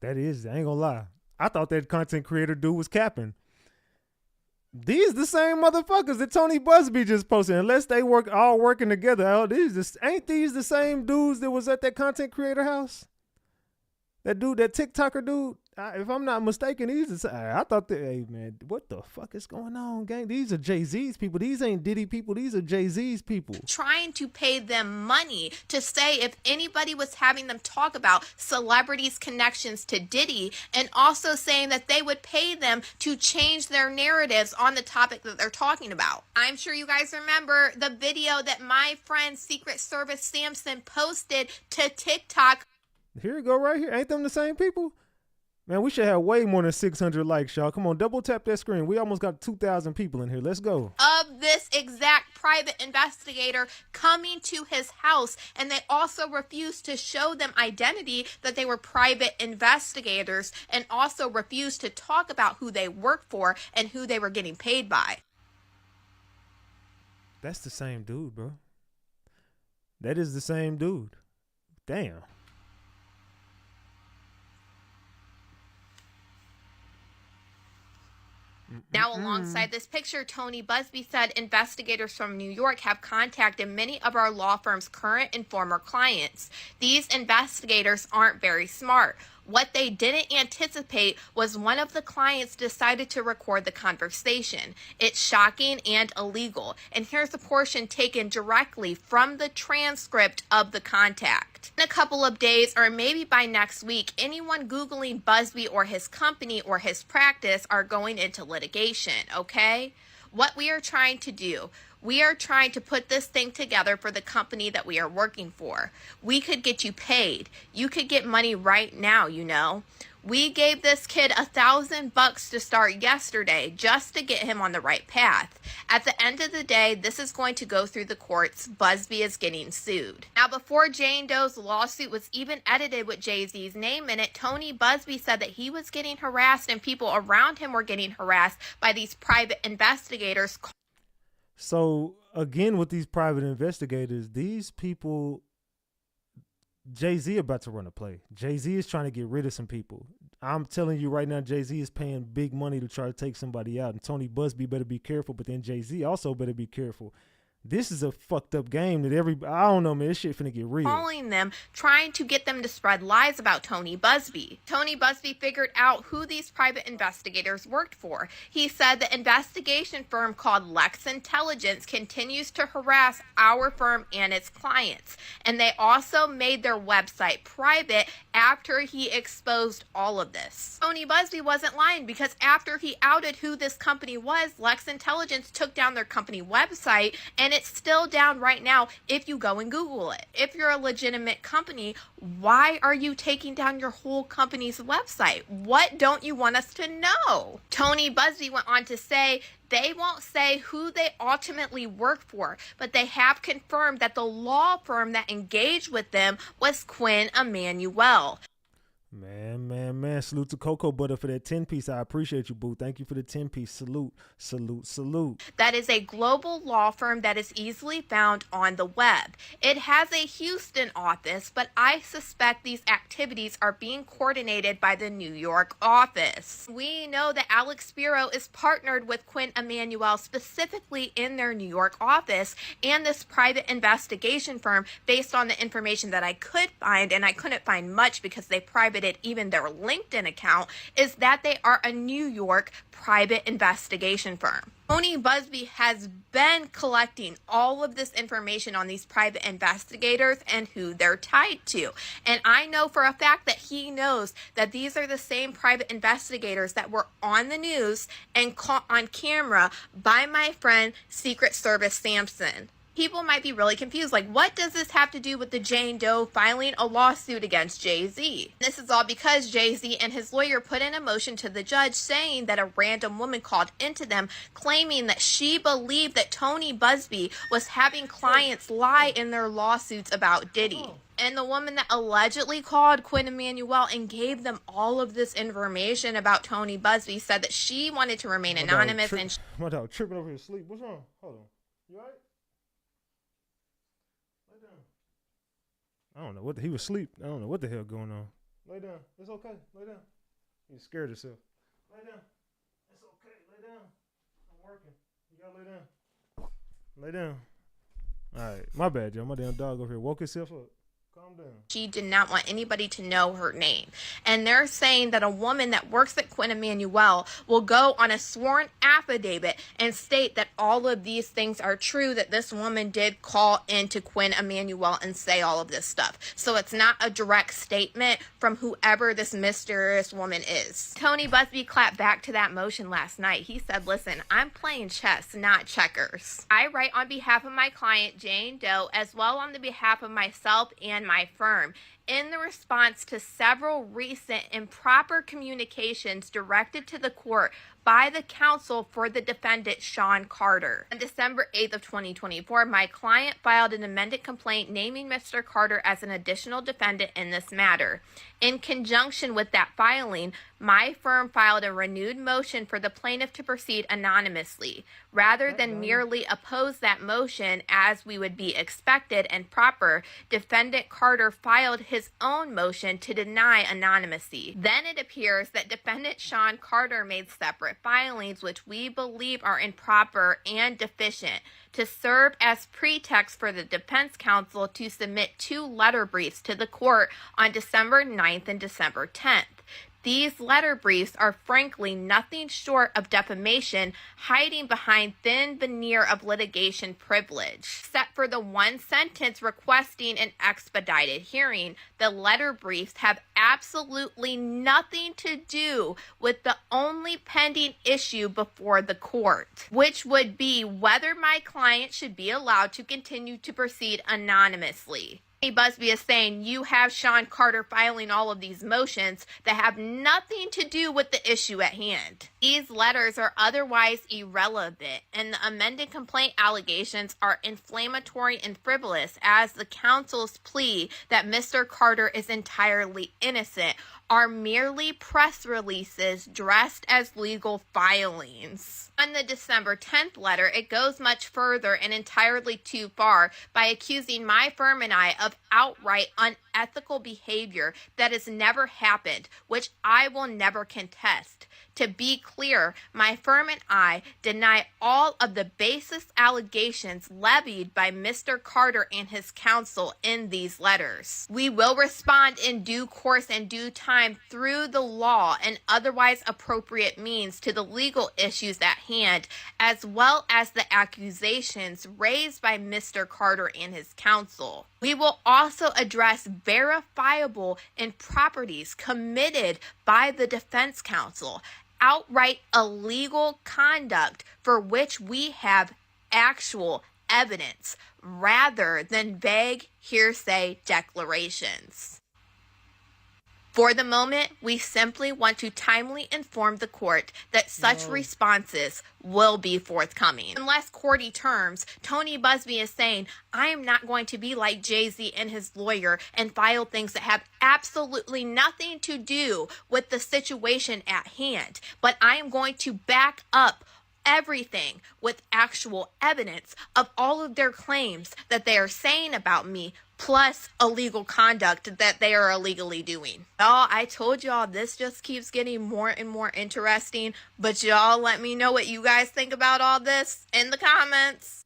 That is, I ain't gonna lie. I thought that content creator dude was capping. These the same motherfuckers that Tony Busby just posted. Unless they all working together. Oh, ain't these the same dudes that was at that content creator house? That dude, that TikToker dude? if I'm not mistaken, I thought that, hey man, what the fuck is going on, gang? These are Jay-Z's people. These ain't Diddy people. These are Jay-Z's people. Trying to pay them money to say if anybody was having them talk about celebrities' connections to Diddy, and also saying that they would pay them to change their narratives on the topic that they're talking about. I'm sure you guys remember the video that my friend Secret Service Samson posted to TikTok. Here you go right here. Ain't them the same people? Man, we should have way more than 600 likes, y'all. Come on, double tap that screen. We almost got 2,000 people in here. Let's go. Of this exact private investigator coming to his house, and they also refused to show them identity that they were private investigators, and also refused to talk about who they worked for and who they were getting paid by. That's the same dude, bro. That is the same dude. Damn. Now, alongside this picture, Tony Busby said investigators from New York have contacted many of our law firm's current and former clients. These investigators aren't very smart. What they didn't anticipate was one of the clients decided to record the conversation. It's shocking and illegal. And here's a portion taken directly from the transcript of the contact. In a couple of days, or maybe by next week, anyone Googling Busby or his company or his practice are going into litigation, okay? What we are trying to do, we are trying to put this thing together for the company that we are working for. We could get you paid. You could get money right now, you know. We gave this kid $1,000 to start yesterday just to get him on the right path. At the end of the day, this is going to go through the courts. Busby is getting sued. Now, before Jane Doe's lawsuit was even edited with Jay-Z's name in it, Tony Busby said that he was getting harassed and people around him were getting harassed by these private investigators. So, again, with these private investigators, these people, Jay-Z about to run a play. Jay-Z is trying to get rid of some people. I'm telling you right now, Jay-Z is paying big money to try to take somebody out. And Tony Busby better be careful, but then Jay-Z also better be careful. This is a fucked up game that I don't know, man, this shit finna get real. Calling them, trying to get them to spread lies about Tony Busby. Tony Busby figured out who these private investigators worked for. He said the investigation firm called Lex Intelligence continues to harass our firm and its clients. And they also made their website private after he exposed all of this. Tony Busby wasn't lying, because after he outed who this company was, Lex Intelligence took down their company website, and it's still down right now if you go and Google it. If you're a legitimate company, why are you taking down your whole company's website? What don't you want us to know? Tony Busby went on to say they won't say who they ultimately work for, but they have confirmed that the law firm that engaged with them was Quinn Emanuel. Man. Salute to Cocoa Butter for that 10-piece. I appreciate you, boo. Thank you for the 10-piece. Salute. That is a global law firm that is easily found on the web. It has a Houston office, but I suspect these activities are being coordinated by the New York office. We know that Alex Spiro is partnered with Quinn Emanuel specifically in their New York office, and this private investigation firm, based on the information that I could find, and I couldn't find much because they privated even their LinkedIn account, is that they are a New York private investigation firm. Tony Busby has been collecting all of this information on these private investigators and who they're tied to. And I know for a fact that he knows that these are the same private investigators that were on the news and caught on camera by my friend Secret Service Samson. People might be really confused, like, what does this have to do with the Jane Doe filing a lawsuit against Jay-Z? This is all because Jay-Z and his lawyer put in a motion to the judge saying that a random woman called into them claiming that she believed that Tony Busby was having clients lie in their lawsuits about Diddy. And the woman that allegedly called Quinn Emanuel and gave them all of this information about Tony Busby said that she wanted to remain anonymous. My dog tripping over here asleep. What's wrong? Hold on. You all right? I don't know he was asleep. I don't know what the hell going on. Lay down. It's okay. Lay down. You scared yourself. Lay down. It's okay. Lay down. I'm working. You gotta lay down. Lay down. All right. My bad, Joe. My damn dog over here woke himself up. She did not want anybody to know her name. And they're saying that a woman that works at Quinn Emanuel will go on a sworn affidavit and state that all of these things are true, that this woman did call into Quinn Emanuel and say all of this stuff. So it's not a direct statement from whoever this mysterious woman is. Tony Busby clapped back to that motion last night. He said, listen, I'm playing chess, not checkers. I write on behalf of my client, Jane Doe, as well on the behalf of myself and my firm, in the response to several recent improper communications directed to the court by the counsel for the defendant, Sean Carter. On December 8th of 2024, my client filed an amended complaint naming Mr. Carter as an additional defendant in this matter. In conjunction with that filing, my firm filed a renewed motion for the plaintiff to proceed anonymously. Rather than merely oppose that motion as we would be expected and proper, defendant Carter filed his own motion to deny anonymity. Then it appears that defendant Sean Carter made separate filings which we believe are improper and deficient to serve as pretext for the defense counsel to submit 2 letter briefs to the court on December 9th and December 10th. These letter briefs are frankly nothing short of defamation, hiding behind thin veneer of litigation privilege. Except for the one sentence requesting an expedited hearing, the letter briefs have absolutely nothing to do with the only pending issue before the court, which would be whether my client should be allowed to continue to proceed anonymously. Busby is saying you have Sean Carter filing all of these motions that have nothing to do with the issue at hand. These letters are otherwise irrelevant, and the amended complaint allegations are inflammatory and frivolous, as the counsel's plea that Mr. Carter is entirely innocent are merely press releases dressed as legal filings. On the December 10th letter, it goes much further and entirely too far by accusing my firm and I of outright unethical behavior that has never happened, which I will never contest. To be clear, my firm and I deny all of the baseless allegations levied by Mr. Carter and his counsel in these letters. We will respond in due course and due time through the law and otherwise appropriate means to the legal issues at hand, as well as the accusations raised by Mr. Carter and his counsel. We will also address verifiable improprieties committed by the defense counsel, outright illegal conduct for which we have actual evidence rather than vague hearsay declarations. For the moment, we simply want to timely inform the court that such responses will be forthcoming. In less courty terms, Tony Busby is saying, I am not going to be like Jay-Z and his lawyer and file things that have absolutely nothing to do with the situation at hand, but I am going to back up everything with actual evidence of all of their claims that they are saying about me, plus illegal conduct that they are illegally doing. Y'all, I told y'all this just keeps getting more and more interesting, but y'all let me know what you guys think about all this in the comments.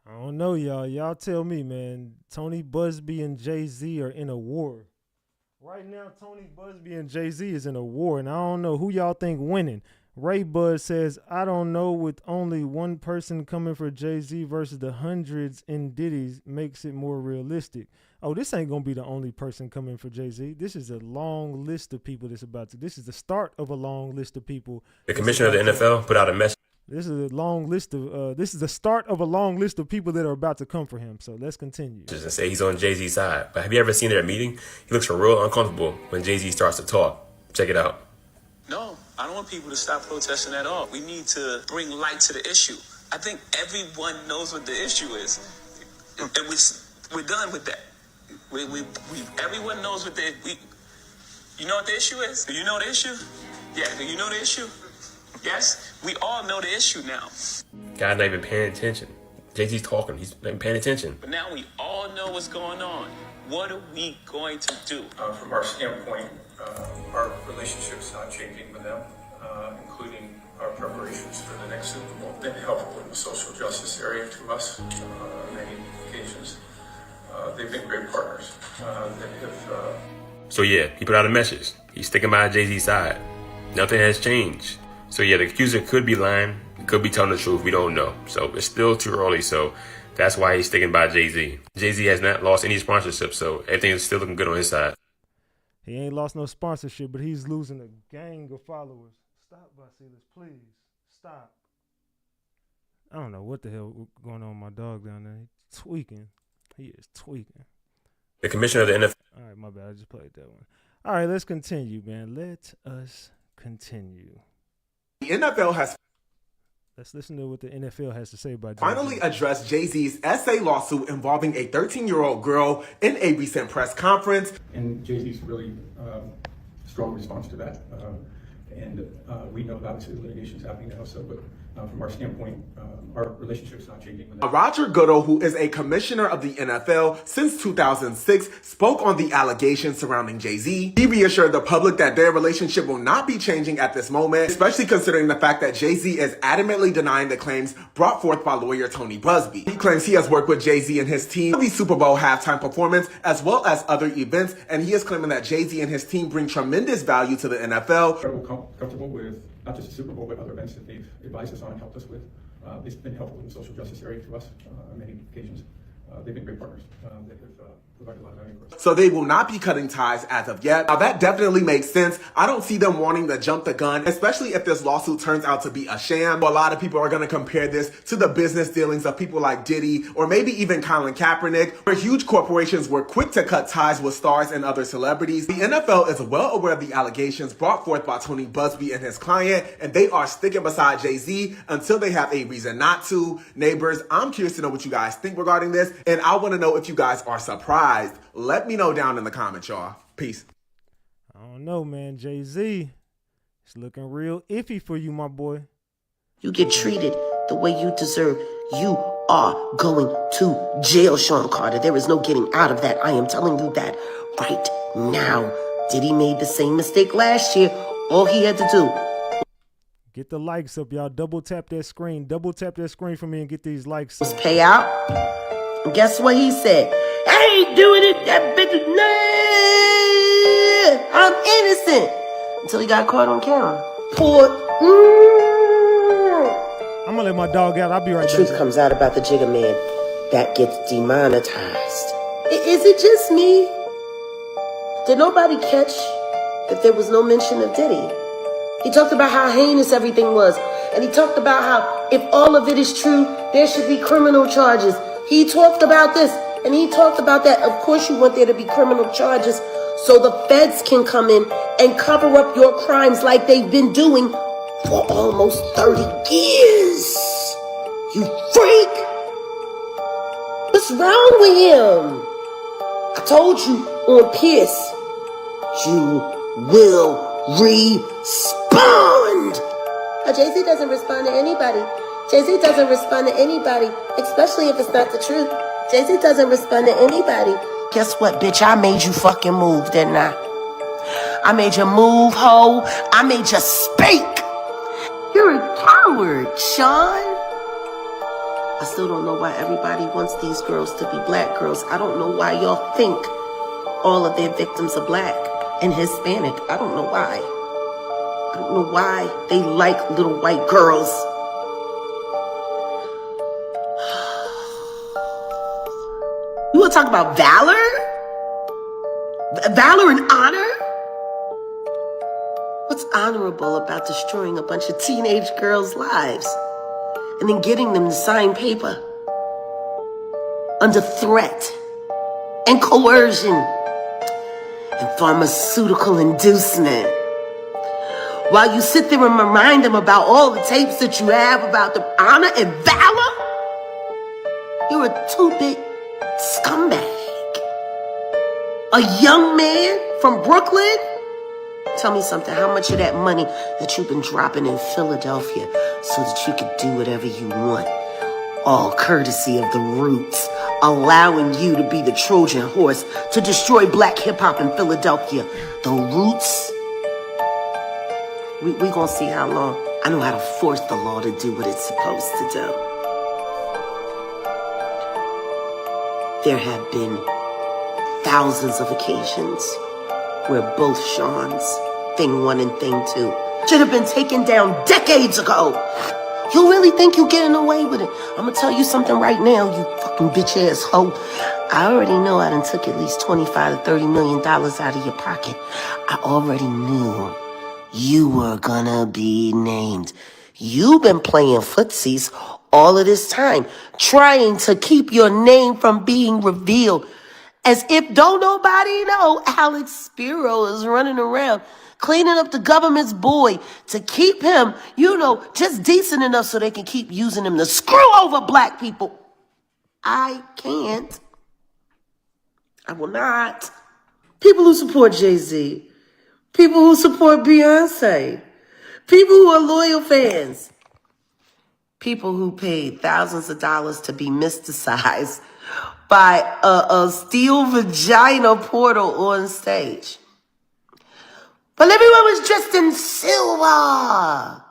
I don't know, y'all. Y'all tell me, man. Tony Busby and Jay-Z are in a war. Right now, Tony Busby and Jay-Z is in a war, and I don't know who y'all think winning. Ray Bud says, I don't know, with only one person coming for Jay-Z versus the hundreds in Diddy's makes it more realistic. Oh, this ain't going to be the only person coming for Jay-Z. This is a long list of people that's about to. This is the start of a long list of people. The commissioner of the NFL put out a message. This is a long list of, this is the start of a long list of people that are about to come for him. So let's continue. Just to say he's on Jay-Z's side. But have you ever seen their meeting? He looks real uncomfortable when Jay-Z starts to talk. Check it out. No, I don't want people to stop protesting at all. We need to bring light to the issue. I think everyone knows what the issue is. And we're done with that. Everyone knows what you know what the issue is? Do you know the issue? Yeah, do you know the issue? Yes? We all know the issue now. Guy's not even paying attention. Jay-Z's talking. He's not even paying attention. But now we all know what's going on. What are we going to do? From our standpoint, our relationship's not changing with them, including our preparations for the next Super Bowl. Been helpful in the social justice area to us on many occasions. They've been great partners. So yeah, he put out a message. He's sticking by Jay-Z's side. Nothing has changed. So yeah, the accuser could be lying, could be telling the truth. We don't know. So it's still too early. So that's why he's sticking by Jay-Z. Jay-Z has not lost any sponsorship, so everything is still looking good on his side. He ain't lost no sponsorship, but he's losing a gang of followers. Stop, Vasilis, please. Stop. I don't know what the hell going on with my dog down there. He's tweaking. He is tweaking. The commissioner of the NFL. All right, my bad. I just played that one. All right, let's continue, man. Let us continue. The NFL has Let's listen to what the NFL has to say about Jay-Z. finally addressed Jay-Z's essay lawsuit involving a 13-year-old girl in a recent press conference. And Jay-Z's really strong response to that. We know that obviously the litigation is happening now, so but from our standpoint, our relationship's not changing. Roger Goodell, who is a commissioner of the NFL since 2006, spoke on the allegations surrounding Jay-Z. He reassured the public that their relationship will not be changing at this moment, especially considering the fact that Jay-Z is adamantly denying the claims brought forth by lawyer Tony Busby. He claims he has worked with Jay-Z and his team on the Super Bowl halftime performance, as well as other events, and he is claiming that Jay-Z and his team bring tremendous value to the NFL. Comfortable with not just the Super Bowl, but other events that they've advised us on and helped us with. It's been helpful in the social justice area to us on many occasions. They've been great partners. They have provided a lot of value for us. So they will not be cutting ties as of yet. Now that definitely makes sense. I don't see them wanting to jump the gun, especially if this lawsuit turns out to be a sham. A lot of people are going to compare this to the business dealings of people like Diddy or maybe even Colin Kaepernick, where huge corporations were quick to cut ties with stars and other celebrities. The NFL is well aware of the allegations brought forth by Tony Busby and his client, and they are sticking beside Jay-Z until they have a reason not to. Neighbors, I'm curious to know what you guys think regarding this, and I want to know if you guys are surprised. Let me know down in the comments, y'all. Peace. I don't know, man. Jay-Z, it's looking real iffy for you, my boy. You get treated the way you deserve. You are going to jail, Sean Carter. There is no getting out of that. I am telling you that right now. Diddy made the same mistake last year. All he had to do. Get the likes up, y'all. Double tap that screen. Double tap that screen for me and get these likes. Was pay out. And guess what he said? I ain't doing it. That bitch. Nah, I'm innocent. Until he got caught on camera. Poor. I'm gonna let my dog out. I'll be right back. The truth comes out about the Jigga Man. That gets demonetized. Is it just me? Did nobody catch that there was no mention of Diddy? He talked about how heinous everything was. And he talked about how if all of it is true, there should be criminal charges. He talked about this and he talked about that. Of course you want there to be criminal charges so the feds can come in and cover up your crimes like they've been doing for almost 30 years. You freak! What's wrong with him? I told you on Pierce, you will respond. Now, Jay-Z doesn't respond to anybody. Jay-Z doesn't respond to anybody, especially if it's not the truth. Jay-Z doesn't respond to anybody. Guess what, bitch? I made you fucking move, didn't I? I made you move, ho. I made you speak. You're a coward, Sean. I still don't know why everybody wants these girls to be black girls. I don't know why y'all think all of their victims are black and Hispanic. I don't know why. I don't know why they like little white girls. You want to talk about valor? Valor and honor? What's honorable about destroying a bunch of teenage girls' lives and then getting them to sign paper under threat and coercion and pharmaceutical inducement? While you sit there and remind them about all the tapes that you have about the honor and valor, you're a two-bit scumbag. A young man from Brooklyn? Tell me something. How much of that money that you've been dropping in Philadelphia so that you could do whatever you want? All courtesy of the Roots, allowing you to be the Trojan horse to destroy black hip-hop in Philadelphia. The Roots? We gonna see how long. I know how to force the law to do what it's supposed to do. There have been thousands of occasions where both Sean's Thing 1 and Thing 2 should have been taken down decades ago. You really think you're getting away with it? I'm gonna tell you something right now, you fucking bitch ass hoe. I already know I done took at least $25 to $30 million out of your pocket. I already knew you were gonna be named. You've been playing footsies all of this time, trying to keep your name from being revealed. As if don't nobody know Alex Spiro is running around cleaning up the government's boy to keep him, just decent enough so they can keep using him to screw over black people. I can't. I will not. People who support Jay-Z, people who support Beyonce, people who are loyal fans, people who paid thousands of dollars to be mysticized by a steel vagina portal on stage. But everyone was dressed in silver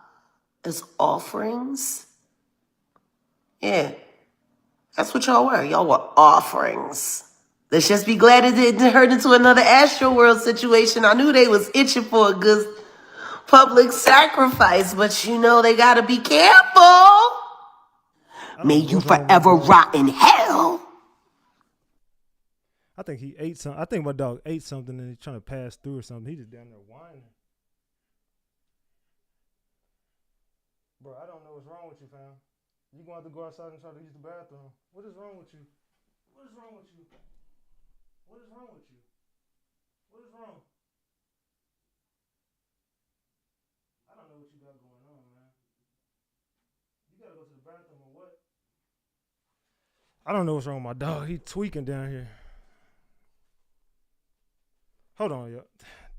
as offerings. Yeah, that's what y'all were. Y'all were offerings. Let's just be glad it didn't turn into another Astro World situation. I knew they was itching for a good public sacrifice, but they gotta be careful. May you forever rot in hell. I think he ate something. I think my dog ate something and he's trying to pass through or something. He just down there whining. Bro, I don't know what's wrong with you, fam. You gonna have to go outside and try to use the bathroom. What is wrong with you? What is wrong with you? What is wrong with you? What is wrong? I don't know what you got going on, man. You gotta go to the bathroom or what? I don't know what's wrong with my dog. He tweaking down here. Hold on, yo.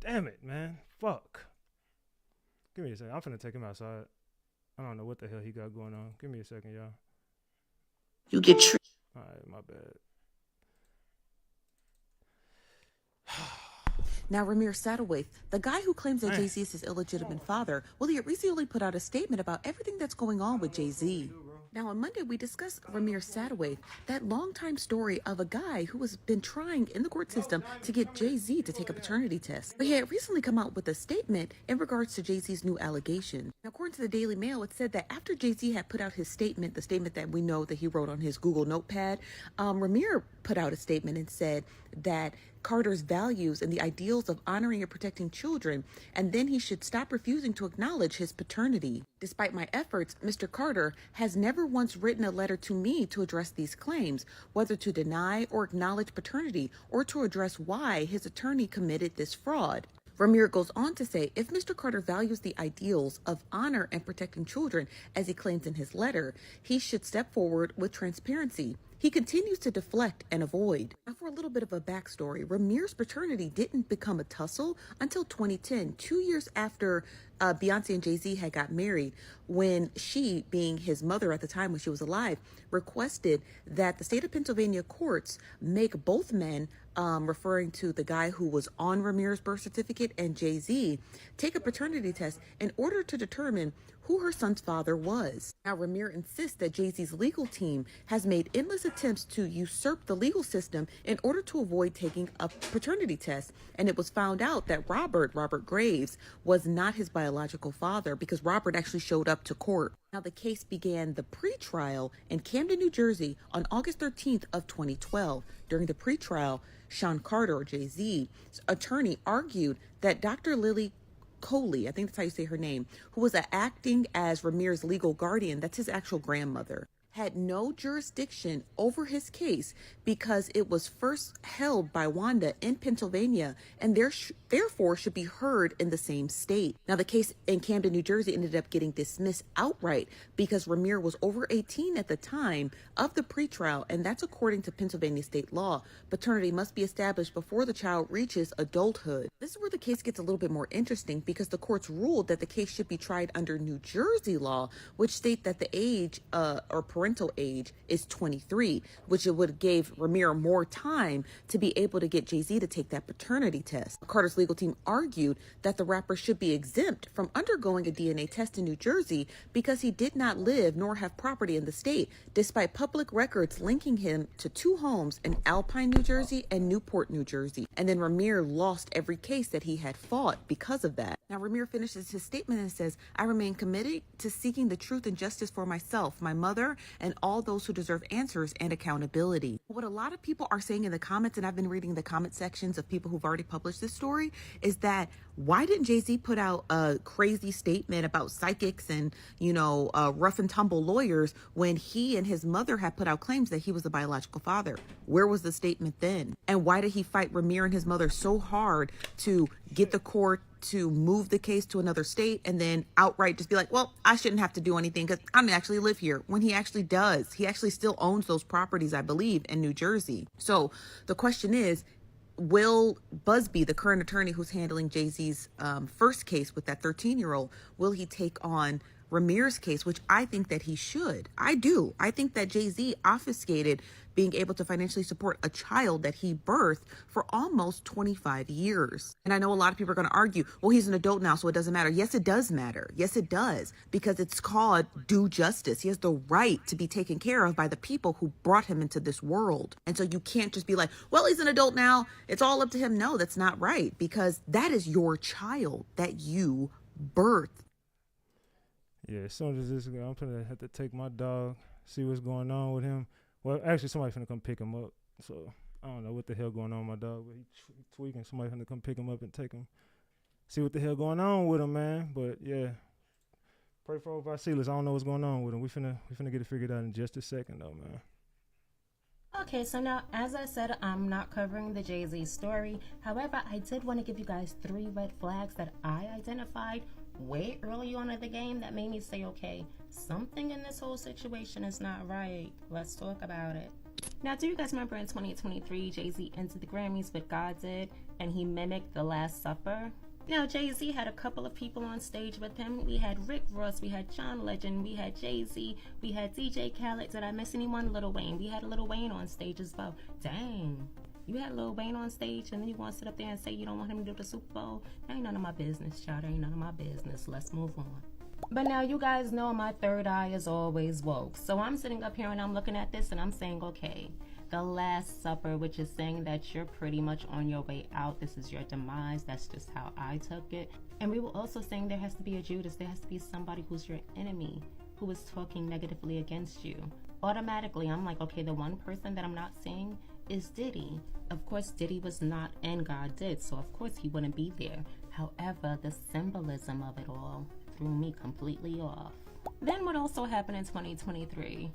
Damn it, man. Fuck. Give me a second. I'm finna take him outside. I don't know what the hell he got going on. Give me a second, y'all. You get treated. All right, my bad. Now, Ramir Saddlewaith, the guy who claims that Jay-Z is his illegitimate father, well, he recently put out a statement about everything that's going on with Jay-Z. Now, on Monday, we discussed Ramir Saddlewaith, that long-time story of a guy who has been trying in the court system to get Jay-Z to take a paternity test. But he had recently come out with a statement in regards to Jay-Z's new allegation. Now, according to the Daily Mail, it said that after Jay-Z had put out his statement, the statement that we know that he wrote on his Google Notepad, Ramir put out a statement and said that Carter's values and the ideals of honoring and protecting children, and then he should stop refusing to acknowledge his paternity. Despite my efforts, Mr. Carter has never once written a letter to me to address these claims, whether to deny or acknowledge paternity or to address why his attorney committed this fraud. Ramir goes on to say, if Mr. Carter values the ideals of honor and protecting children, as he claims in his letter, he should step forward with transparency. He continues to deflect and avoid. Now, for a little bit of a backstory, Ramir's paternity didn't become a tussle until 2010, 2 years after Beyonce and Jay-Z had got married, when she, being his mother at the time when she was alive, requested that the state of Pennsylvania courts make both men, referring to the guy who was on Ramir's birth certificate and Jay-Z, take a paternity test in order to determine who her son's father was. Now, Ramir insists that Jay-Z's legal team has made endless attempts to usurp the legal system in order to avoid taking a paternity test. And it was found out that Robert Graves, was not his biological father because Robert actually showed up to court. Now, the case began the pre-trial in Camden, New Jersey on August 13th of 2012. During the pre-trial, Sean Carter, or Jay-Z's attorney, argued that Dr. Lily Coley, I think that's how you say her name, who was acting as Ramir's legal guardian, that's his actual grandmother, had no jurisdiction over his case because it was first held by Wanda in Pennsylvania and therefore should be heard in the same state. Now, the case in Camden, New Jersey ended up getting dismissed outright because Ramir was over 18 at the time of the pretrial, and that's according to Pennsylvania state law. Paternity must be established before the child reaches adulthood. This is where the case gets a little bit more interesting because the courts ruled that the case should be tried under New Jersey law, which state that the age or parental parental age is 23, which it would have gave Ramir more time to be able to get Jay-Z to take that paternity test. Carter's legal team argued that the rapper should be exempt from undergoing a DNA test in New Jersey because he did not live nor have property in the state, despite public records linking him to 2 homes in Alpine, New Jersey and Newport, New Jersey. And then Ramir lost every case that he had fought because of that. Now, Ramir finishes his statement and says, "I remain committed to seeking the truth and justice for myself, my mother, and all those who deserve answers and accountability." What a lot of people are saying in the comments, and I've been reading the comment sections of people who've already published this story, is that why didn't Jay-Z put out a crazy statement about psychics and, rough and tumble lawyers when he and his mother had put out claims that he was the biological father? Where was the statement then? And why did he fight Ramir and his mother so hard to get the court to move the case to another state and then outright just be like, well, I shouldn't have to do anything because I don't actually live here, when he actually does. He actually still owns those properties, I believe, in New Jersey. So the question is, will Busby, the current attorney who's handling Jay-Z's first case with that 13-year-old, will he take on Ramir's case, which I think that he should. I do. I think that Jay-Z obfuscated being able to financially support a child that he birthed for almost 25 years. And I know a lot of people are going to argue, well, he's an adult now, so it doesn't matter. Yes, it does matter. Yes, it does. Because it's called due justice. He has the right to be taken care of by the people who brought him into this world. And so you can't just be like, well, he's an adult now, it's all up to him. No, that's not right. Because that is your child that you birthed. Yeah, as soon as this, I'm gonna have to take my dog, see what's going on with him. Well, actually, somebody's gonna come pick him up. So I don't know what the hell going on with my dog, but he tweaking. Somebody's gonna come pick him up and take him, see what the hell going on with him, man. But yeah, pray for old Vasilis. I don't know what's going on with him. We finna get it figured out in just a second, though, man. Okay, so now, as I said, I'm not covering the Jay-Z story. However, I did want to give you guys 3 red flags that I identified way early on in the game that made me say, okay, something in this whole situation is not right. Let's talk about it. Now, do you guys remember in 2023, Jay-Z entered the Grammys with God Did, and he mimicked The Last Supper? Now, Jay-Z had a couple of people on stage with him. We had Rick Ross, we had John Legend, we had Jay-Z, we had DJ Khaled. Did I miss anyone? Lil Wayne. We had Lil Wayne on stage as well. Dang. You had Lil Wayne on stage and then you want to sit up there and say you don't want him to do the Super Bowl? That ain't none of my business, child. That ain't none of my business. Let's move on. But now you guys know my third eye is always woke. So I'm sitting up here and I'm looking at this and I'm saying, okay, The Last Supper, which is saying that you're pretty much on your way out. This is your demise. That's just how I took it. And we were also saying there has to be a Judas. There has to be somebody who's your enemy, who is talking negatively against you. Automatically, I'm like, okay, the one person that I'm not seeing is Diddy. Of course, Diddy was not in God Did, so of course he wouldn't be there. However, the symbolism of it all threw me completely off. Then what also happened in 2023?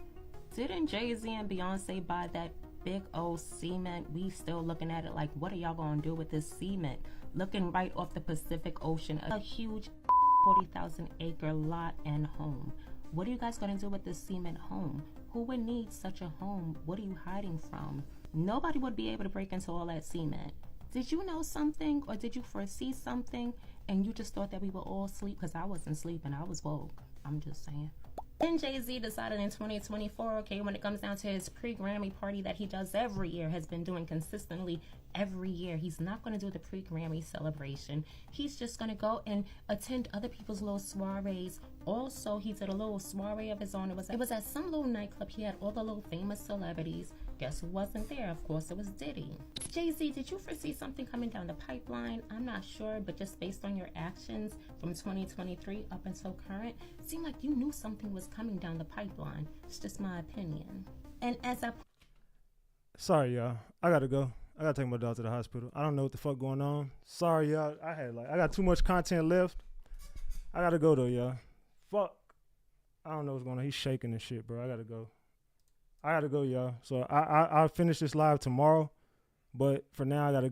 Didn't Jay-Z and Beyoncé buy that big old cement? We still looking at it like, what are y'all gonna do with this cement? Looking right off the Pacific Ocean, a huge 40,000 acre lot and home. What are you guys gonna do with this cement home? Who would need such a home? What are you hiding from? Nobody would be able to break into all that cement. Did you know something, or did you foresee something and you just thought that we were all asleep? Because I wasn't sleeping, I was woke. I'm just saying. Then Jay-Z decided in 2024, okay, when it comes down to his pre-Grammy party that he does every year, has been doing consistently every year, he's not going to do the pre-Grammy celebration. He's just going to go and attend other people's little soirees. Also, he did a little soiree of his own. It was at some little nightclub. He had all the little famous celebrities. Guess who wasn't there? Of course, it was Diddy. Jay-Z, did you foresee something coming down the pipeline? I'm not sure, but just based on your actions from 2023 up until current, it seemed like you knew something was coming down the pipeline. It's just my opinion. And as I... Sorry, y'all. I gotta go. I gotta take my dog to the hospital. I don't know what the fuck going on. Sorry, y'all. I got too much content left. I gotta go though, y'all. Fuck. I don't know what's going on. He's shaking and shit, bro. I gotta go, y'all. So I'll finish this live tomorrow. But for now, I gotta